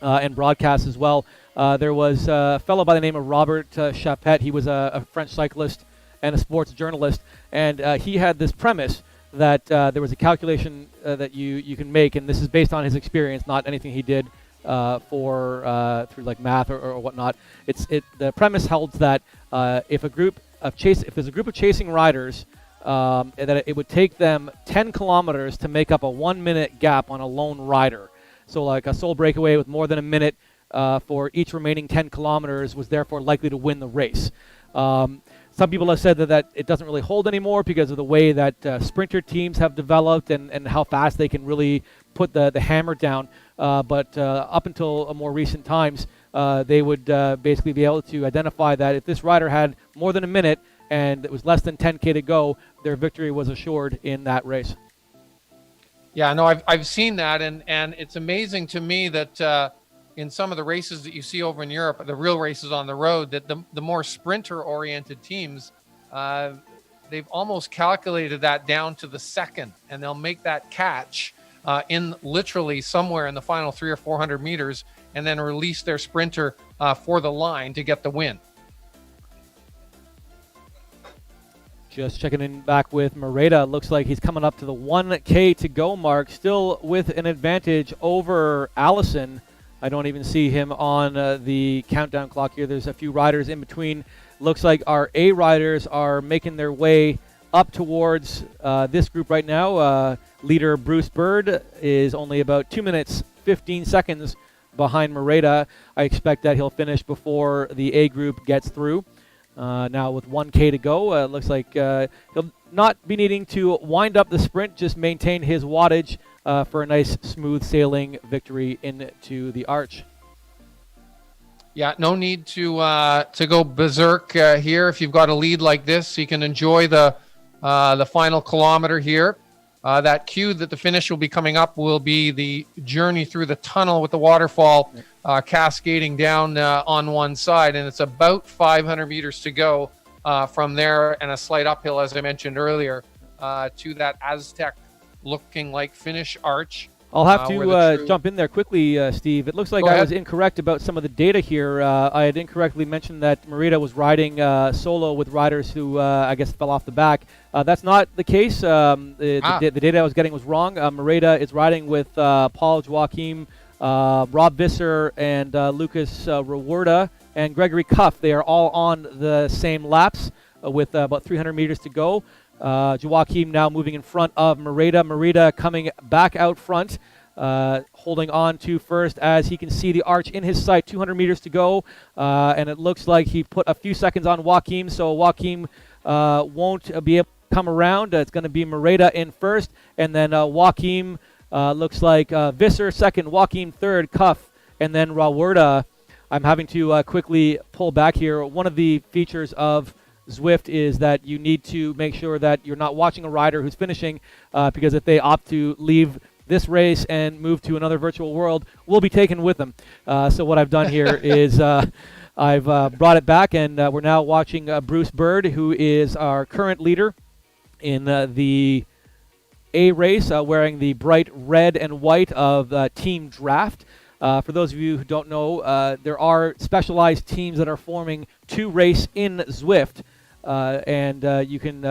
and broadcasts as well. There was a fellow by the name of Robert Chapet. He was a French cyclist and a sports journalist, and he had this premise that there was a calculation that you can make, and this is based on his experience, not anything he did through like math or whatnot. The premise holds that if there's a group of chasing riders, that it would take them 10 kilometers to make up a 1 minute gap on a lone rider. So like a sole breakaway with more than a minute for each remaining 10 kilometers was therefore likely to win the race. Some people have said that it doesn't really hold anymore because of the way that sprinter teams have developed and how fast they can really put the hammer down. But up until more recent times, they would basically be able to identify that if this rider had more than a minute and it was less than 10K to go, their victory was assured in that race. Yeah, no, I've seen that, and it's amazing to me that in some of the races that you see over in Europe, the real races on the road, that the more sprinter-oriented teams, they've almost calculated that down to the second, and they'll make that catch in literally somewhere in the final 300 or 400 meters, and then release their sprinter for the line to get the win. Just checking in back with Marita. Looks like he's coming up to the 1K to go mark, still with an advantage over Allison. I don't even see him on the countdown clock here. There's a few riders in between. Looks like our A riders are making their way up towards this group right now. Leader Bruce Bird is only about 2 minutes, 15 seconds behind Marita. I expect that he'll finish before the A group gets through. Now with 1K to go, looks like he'll not be needing to wind up the sprint, just maintain his wattage for a nice smooth sailing victory into the arch. Yeah, no need to go berserk here. If you've got a lead like this, you can enjoy the final kilometer here. That cue that the finish will be coming up will be the journey through the tunnel with the waterfall cascading down on one side, and it's about 500 meters to go from there, and a slight uphill, as I mentioned earlier, to that Aztec looking like finish arch. I'll have where to the true- jump in there quickly, Steve. It looks like Go I ahead. was incorrect about some of the data here. I had incorrectly mentioned that Marita was riding solo with riders who, I guess, fell off the back. That's not the case. The data I was getting was wrong. Marita is riding with Paul Joachim, Rob Visser, and Lucas Rewerda, and Gregory Cuff. They are all on the same laps with about 300 meters to go. Joachim now moving in front of Marita. Marita coming back out front, holding on to first as he can see the arch in his sight. 200 meters to go, and it looks like he put a few seconds on Joachim, so Joachim won't be able to come around. It's going to be Marita in first, and then Joachim looks like Visser second, Joachim third, Cuff, and then Rewerda. I'm having to quickly pull back here. One of the features of Zwift is that you need to make sure that you're not watching a rider who's finishing, because if they opt to leave this race and move to another virtual world, we'll be taken with them. So what I've done here is I've brought it back, and we're now watching Bruce Bird, who is our current leader in the A race, wearing the bright red and white of Team Draft. For those of you who don't know, there are specialized teams that are forming to race in Zwift, and you can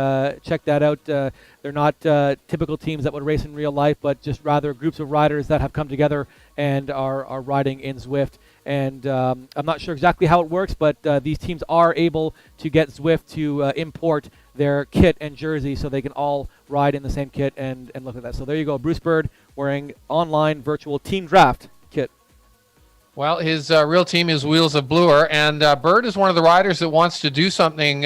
check that out. They're not typical teams that would race in real life, but just rather groups of riders that have come together and are riding in Zwift. And I'm not sure exactly how it works, but these teams are able to get Zwift to import their kit and jersey so they can all ride in the same kit and look at that. So there you go, Bruce Bird wearing online virtual Team Draft kit. Well, his real team is Wheels of Bluer, and Bird is one of the riders that wants to do something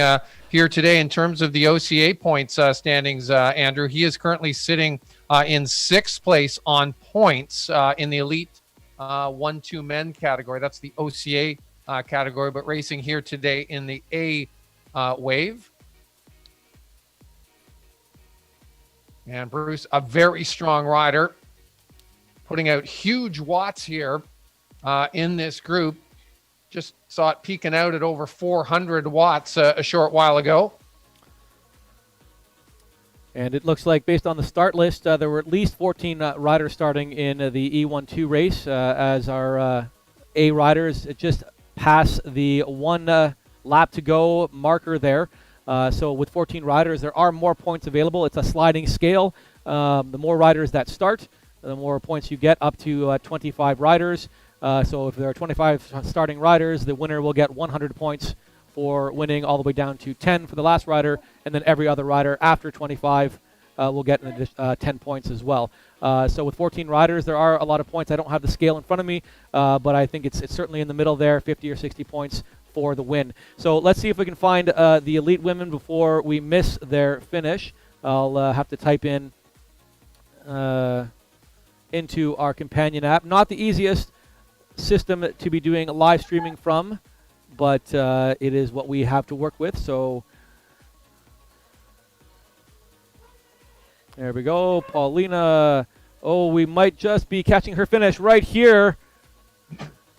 here today in terms of the OCA points standings, Andrew. He is currently sitting in sixth place on points in the Elite 1-2 men category. That's the OCA category, but racing here today in the A wave. And Bruce, a very strong rider, putting out huge watts here in this group. Just saw it peaking out at over 400 watts a short while ago. And it looks like, based on the start list, there were at least 14 riders starting in the E1-2 race, as our A riders just pass the one lap to go marker there. So with 14 riders, there are more points available. It's a sliding scale. The more riders that start, the more points you get, up to 25 riders. So if there are 25 starting riders, the winner will get 100 points for winning, all the way down to 10 for the last rider, and then every other rider after 25 will get 10 points as well. So with 14 riders, there are a lot of points. I don't have the scale in front of me, but I think it's certainly in the middle there, 50 or 60 points for the win. So let's see if we can find the elite women before we miss their finish. I'll have to type in into our companion app. Not the easiest system to be doing live streaming from, but it is what we have to work with. So there we go, Paulina. Oh, we might just be catching her finish right here.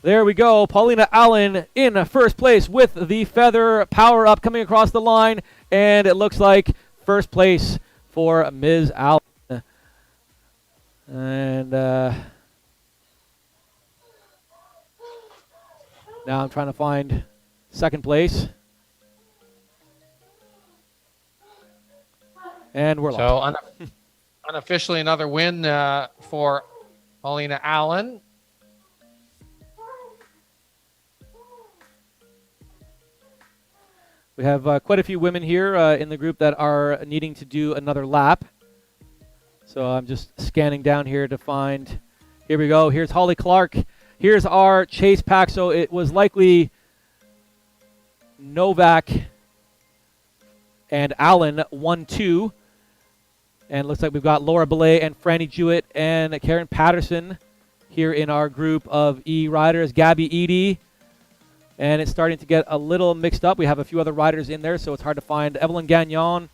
There we go, Paulina Allen in first place with the feather power up coming across the line, and it looks like first place for Ms. Allen. And now I'm trying to find second place. And we're lost. So unofficially another win for Paulina Allen. We have quite a few women here in the group that are needing to do another lap. So I'm just scanning down here to find. Here we go. Here's Holly Clark. Here's our chase pack. So it was likely Novak and Allen 1-2. And it looks like we've got Laura Belay and Franny Jewett and Karen Patterson here in our group of E riders. Gabby Eady. And it's starting to get a little mixed up. We have a few other riders in there, so it's hard to find. Evelyn Gagnon.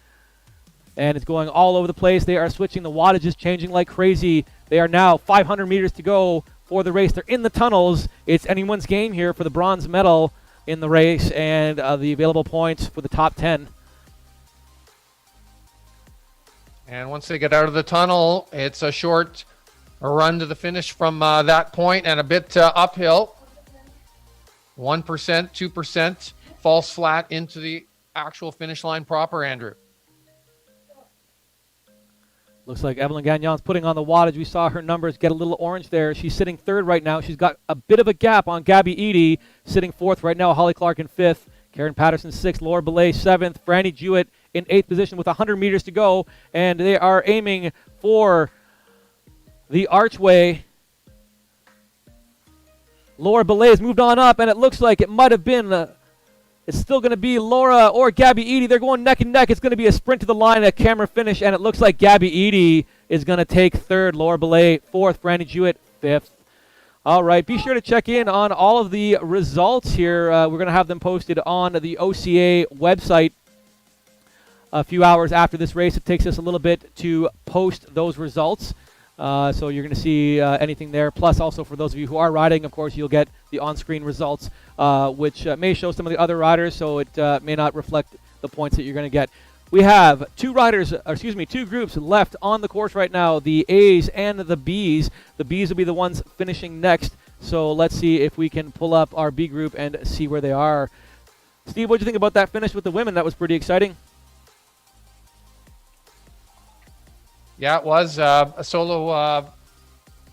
And it's going all over the place. They are switching. The wattage is changing like crazy. They are now 500 meters to go for the race. They're in the tunnels. It's anyone's game here for the bronze medal in the race and the available points for the top 10. And once they get out of the tunnel, it's a short a run to the finish from that point and a bit uphill. 1%, 2%, falls flat into the actual finish line proper, Andrew. Looks like Evelyn Gagnon's putting on the wattage. We saw her numbers get a little orange there. She's sitting third right now. She's got a bit of a gap on Gabby Eady, sitting fourth right now. Holly Clark in fifth. Karen Patterson sixth. Laura Belay seventh. Franny Jewett in eighth position with 100 meters to go. And they are aiming for the archway. Laura Belay has moved on up, and it looks like it might have been... it's still going to be Laura or Gabby Eady. They're going neck and neck. It's going to be a sprint to the line, a camera finish, and it looks like Gabby Eady is going to take third. Laura Belay fourth. Franny Jewett fifth. All right, be sure to check in on all of the results here. We're going to have them posted on the OCA website a few hours after this race. It takes us a little bit to post those results. So you're going to see anything there. Plus, also for those of you who are riding, of course, you'll get the on-screen results, which may show some of the other riders, so it may not reflect the points that you're going to get. We have two groups left on the course right now, the A's and the B's. The B's will be the ones finishing next. So let's see if we can pull up our B group and see where they are. Steve, what do you think about that finish with the women? That was pretty exciting. Yeah, it was a solo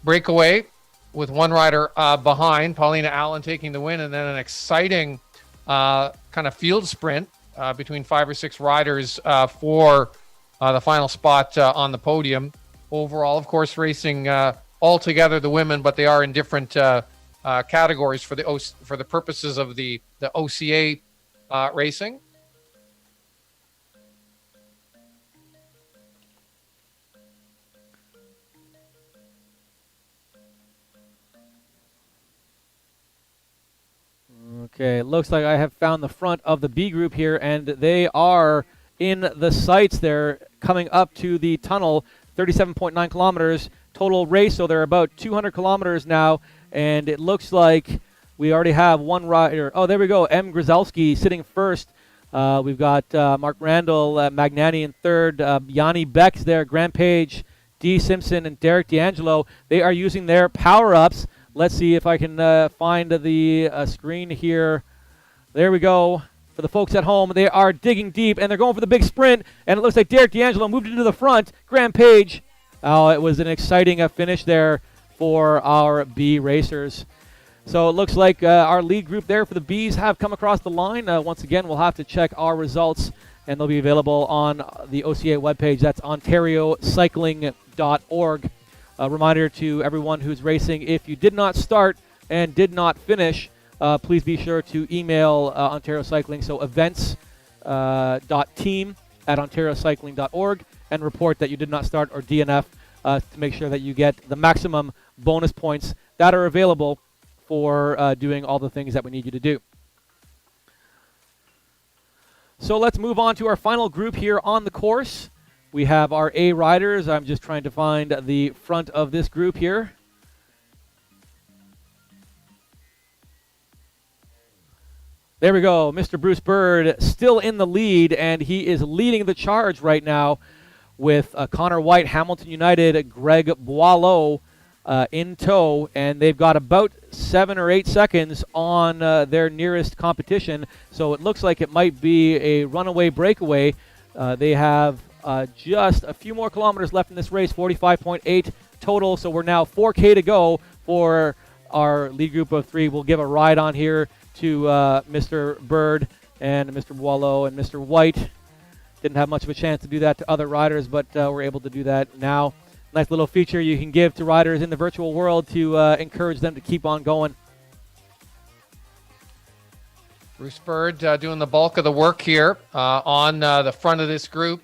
breakaway with one rider behind, Paulina Allen taking the win, and then an exciting kind of field sprint between 5 or 6 riders for the final spot on the podium. Overall, of course, racing all together, the women, but they are in different categories for the purposes of the OCA racing. Okay, it looks like I have found the front of the B group here, and they are in the sights. They're coming up to the tunnel, 37.9 kilometers total race, so they're about 200 kilometers now, and it looks like we already have one rider. Oh, there we go, M. Grzelski sitting first. We've got Mark Randall, Magnani in third, Yanni Beck's there, Graham Page, Dee Simpson, and Derek D'Angelo. They are using their power-ups. Let's see if I can find the screen here. There we go. For the folks at home, they are digging deep, and they're going for the big sprint, and it looks like Derek D'Angelo moved into the front. Graham Page. Oh, it was an exciting finish there for our B racers. So it looks like our lead group there for the Bs have come across the line. Once again, we'll have to check our results, and they'll be available on the OCA webpage. That's ontariocycling.org. A reminder to everyone who's racing, if you did not start and did not finish, please be sure to email Ontario Cycling, so events.team@ontariocycling.org, and report that you did not start or DNF to make sure that you get the maximum bonus points that are available for doing all the things that we need you to do. So let's move on to our final group here on the course. We have our A riders. I'm just trying to find the front of this group here. There we go. Mr. Bruce Bird still in the lead, and he is leading the charge right now with Connor White, Hamilton United, Greg Boileau in tow, and they've got about 7 or 8 seconds on their nearest competition. So it looks like it might be a runaway breakaway. They have just a few more kilometers left in this race, 45.8 total. So we're now 4K to go for our lead group of 3. We'll give a ride on here to Mr. Bird and Mr. Boileau and Mr. White. Didn't have much of a chance to do that to other riders, but we're able to do that now. Nice little feature you can give to riders in the virtual world to encourage them to keep on going. Bruce Bird doing the bulk of the work here on the front of this group.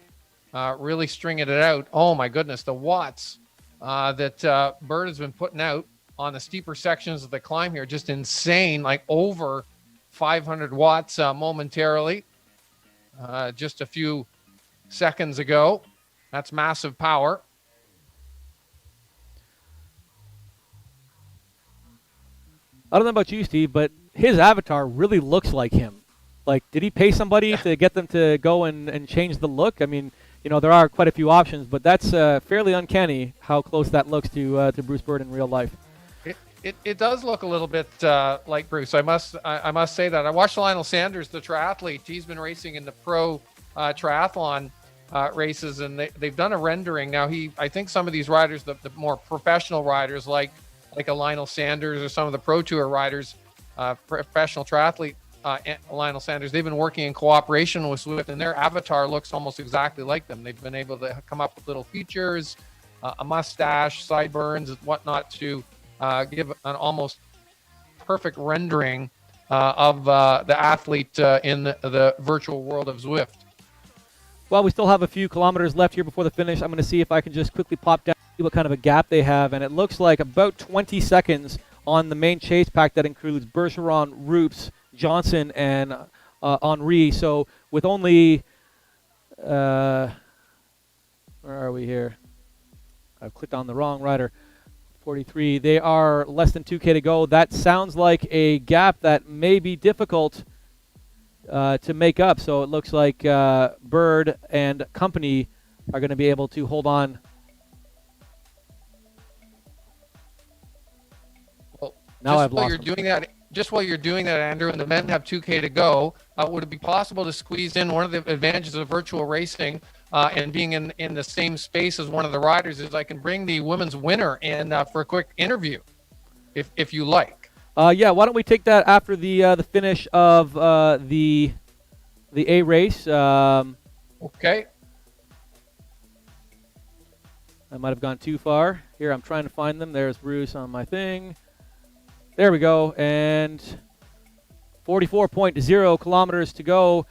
Really stringing it out. Oh my goodness, the watts that Bird has been putting out on the steeper sections of the climb here, just insane, like over 500 watts momentarily, just a few seconds ago. That's massive power. I don't know about you, Steve, but his avatar really looks like him. Like, did he pay somebody to get them to go and change the look? I mean, there are quite a few options, but that's fairly uncanny how close that looks to Bruce Bird in real life. It does look a little bit like Bruce. I must say that. I watched Lionel Sanders, the triathlete. He's been racing in the pro triathlon races, and they've done a rendering. Now, I think some of these riders, the more professional riders like a Lionel Sanders or some of the Pro Tour riders, professional triathlete Lionel Sanders, they've been working in cooperation with Zwift, and their avatar looks almost exactly like them. They've been able to come up with little features, a mustache, sideburns, and whatnot to give an almost perfect rendering of the athlete in the virtual world of Zwift. Well, we still have a few kilometers left here before the finish. I'm going to see if I can just quickly pop down, see what kind of a gap they have. And it looks like about 20 seconds on the main chase pack that includes Bergeron, Roops, Johnson, and Henri. So with only, where are we here? I've clicked on the wrong rider. 43. They are less than 2K to go. That sounds like a gap that may be difficult to make up. So it looks like Bird and company are going to be able to hold on. Well, now I've while lost you're them. doing that, just while you're doing that, Andrew, and the men have 2K to go, would it be possible to squeeze in one of the advantages of virtual racing and being in the same space as one of the riders is I can bring the women's winner in for a quick interview, if you like. Yeah, why don't we take that after the finish of the A race? Okay. I might have gone too far. Here, I'm trying to find them. There's Bruce on my thing. There we go. And 44.0 kilometers to go.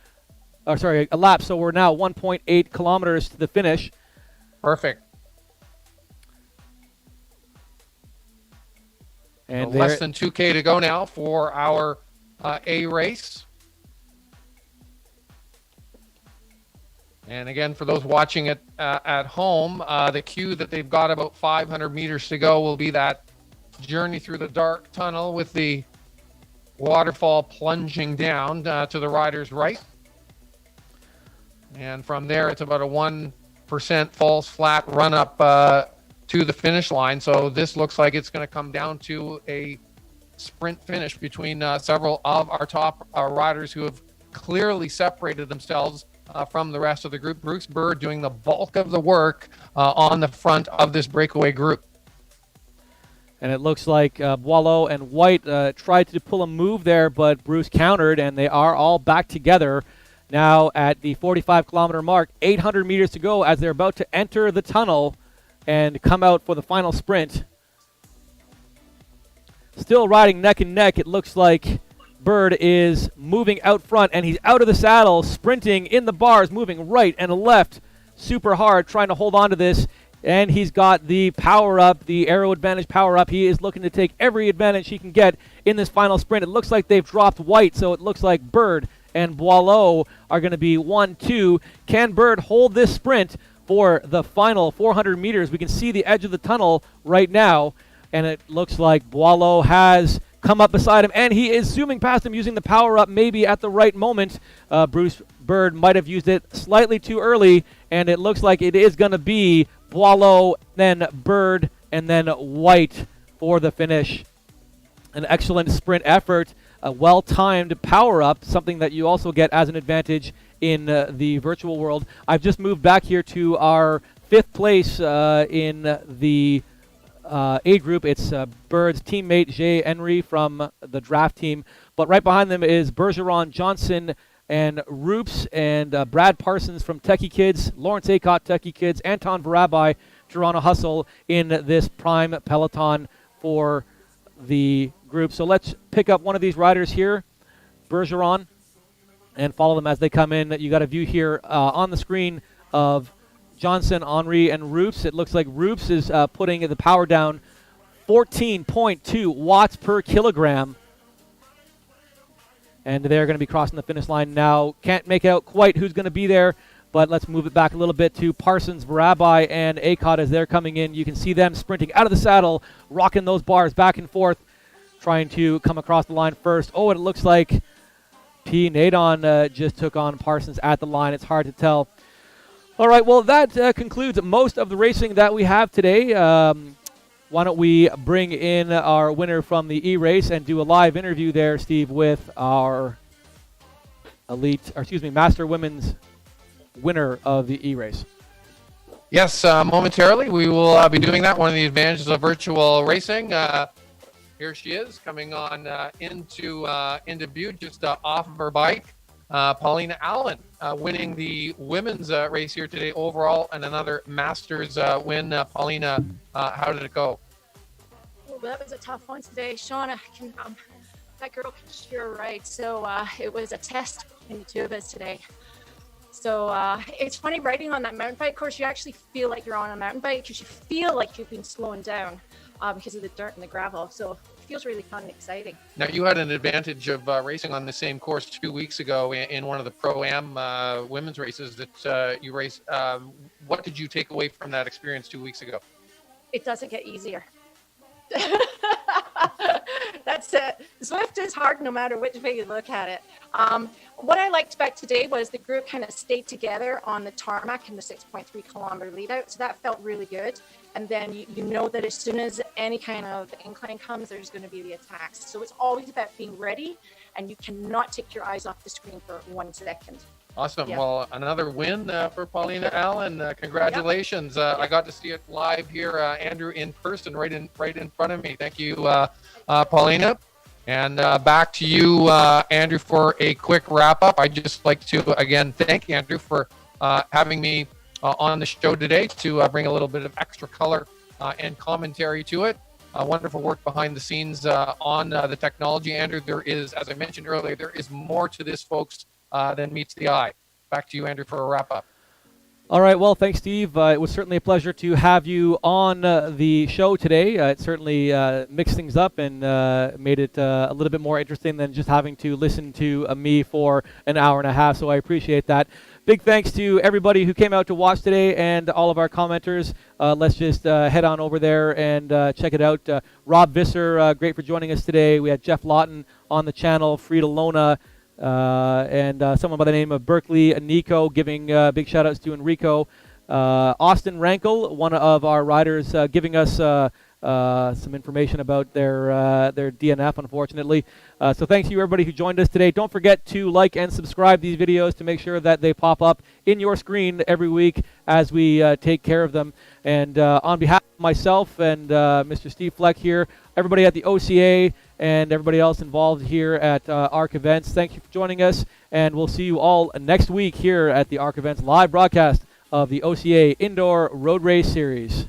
Oh, sorry, a lap. So we're now 1.8 kilometers to the finish. Perfect. And so less than 2K to go now for our A race. And again, for those watching it at home, the cue that they've got about 500 meters to go will be that journey through the dark tunnel with the waterfall plunging down to the rider's right. And from there, it's about a 1% false flat run up to the finish line. So this looks like it's going to come down to a sprint finish between several of our top riders who have clearly separated themselves from the rest of the group. Bruce Bird doing the bulk of the work on the front of this breakaway group. And it looks like Boileau and White tried to pull a move there, but Bruce countered, and they are all back together now at the 45-kilometer mark. 800 meters to go as they're about to enter the tunnel and come out for the final sprint. Still riding neck and neck. It looks like Bird is moving out front, and he's out of the saddle, sprinting in the bars, moving right and left super hard, trying to hold on to this. And he's got the power-up, the Aero Advantage power-up. He is looking to take every advantage he can get in this final sprint. It looks like they've dropped White, so it looks like Bird and Boileau are going to be 1-2. Can Bird hold this sprint for the final 400 meters? We can see the edge of the tunnel right now, and it looks like Boileau has come up beside him, and he is zooming past him using the power-up maybe at the right moment. Bruce Bird might have used it slightly too early, and it looks like it is going to be Boileau, then Bird, and then White for the finish. An excellent sprint effort, a well-timed power-up, something that you also get as an advantage in the virtual world. I've just moved back here to our fifth place in the A group. It's Bird's teammate, Jay Henry from the draft team. But right behind them is Bergeron, Johnson, and Roops, and Brad Parsons from Techie Kids, Lawrence Acott, Techie Kids, Anton Varabai, Toronto Hustle in this prime peloton for the group. So let's pick up one of these riders here, Bergeron, and follow them as they come in. You got a view here on the screen of Johnson, Henri, and Roops. It looks like Roops is putting the power down 14.2 watts per kilogram. And they're going to be crossing the finish line now. Can't make out quite who's going to be there, but let's move it back a little bit to Parsons, Varabai, and Acott as they're coming in. You can see them sprinting out of the saddle, rocking those bars back and forth, trying to come across the line first. Oh, and it looks like P. Nadon just took on Parsons at the line. It's hard to tell. All right, well, that concludes most of the racing that we have today. Why don't we bring in our winner from the E-Race and do a live interview there, Steve, with our Master Women's winner of the E-Race. Yes, momentarily we will be doing that. One of the advantages of virtual racing. Here she is coming on into Butte, just off of her bike. Paulina Allen winning the women's race here today overall, and another Masters win. Paulina, how did it go? Well, that was a tough one today. Shauna, that girl can sure ride. So it was a test between the two of us today. So it's funny riding on that mountain bike course. You actually feel like you're on a mountain bike because you feel like you've been slowing down because of the dirt and the gravel. So it feels really fun and exciting. Now, you had an advantage of racing on the same course 2 weeks ago in one of the Pro-Am women's races that you raced. What did you take away from that experience 2 weeks ago? It doesn't get easier. That's it. Zwift is hard no matter which way you look at it. What I liked about today was the group kind of stayed together on the tarmac in the 6.3 kilometer lead out. So that felt really good. And then you know that as soon as any kind of incline comes, there's going to be the attacks. So it's always about being ready, and you cannot take your eyes off the screen for 1 second. Awesome. Yeah. Well, another win for Paulina Allen. Congratulations. Yep. I got to see it live here, Andrew, in person, right in front of me. Thank you, Paulina. And back to you, Andrew, for a quick wrap up. I'd just like to, again, thank Andrew for having me on the show today to bring a little bit of extra color and commentary to it. Wonderful work behind the scenes on the technology, Andrew. There is, as I mentioned earlier, there is more to this, folks, than meets the eye. Back to you, Andrew, for a wrap up. All right, well, thanks, Steve. It was certainly a pleasure to have you on the show today. It certainly mixed things up and made it a little bit more interesting than just having to listen to me for an hour and a half, so I appreciate that. Big thanks to everybody who came out to watch today and all of our commenters. Let's just head on over there and check it out. Rob Visser, great for joining us today. We had Jeff Lawton on the channel, Frida Lona, and someone by the name of Berkeley Nico, giving big shout outs to Enrico. Austin Rankel, one of our riders, giving us some information about their DNF, unfortunately. So thanks to you, everybody who joined us today. Don't forget to like and subscribe these videos to make sure that they pop up in your screen every week as we take care of them. And on behalf of myself and Mr. Steve Fleck here, everybody at the OCA, and everybody else involved here at ARC Events, thank you for joining us, and we'll see you all next week here at the ARC Events live broadcast of the OCA Indoor Road Race Series.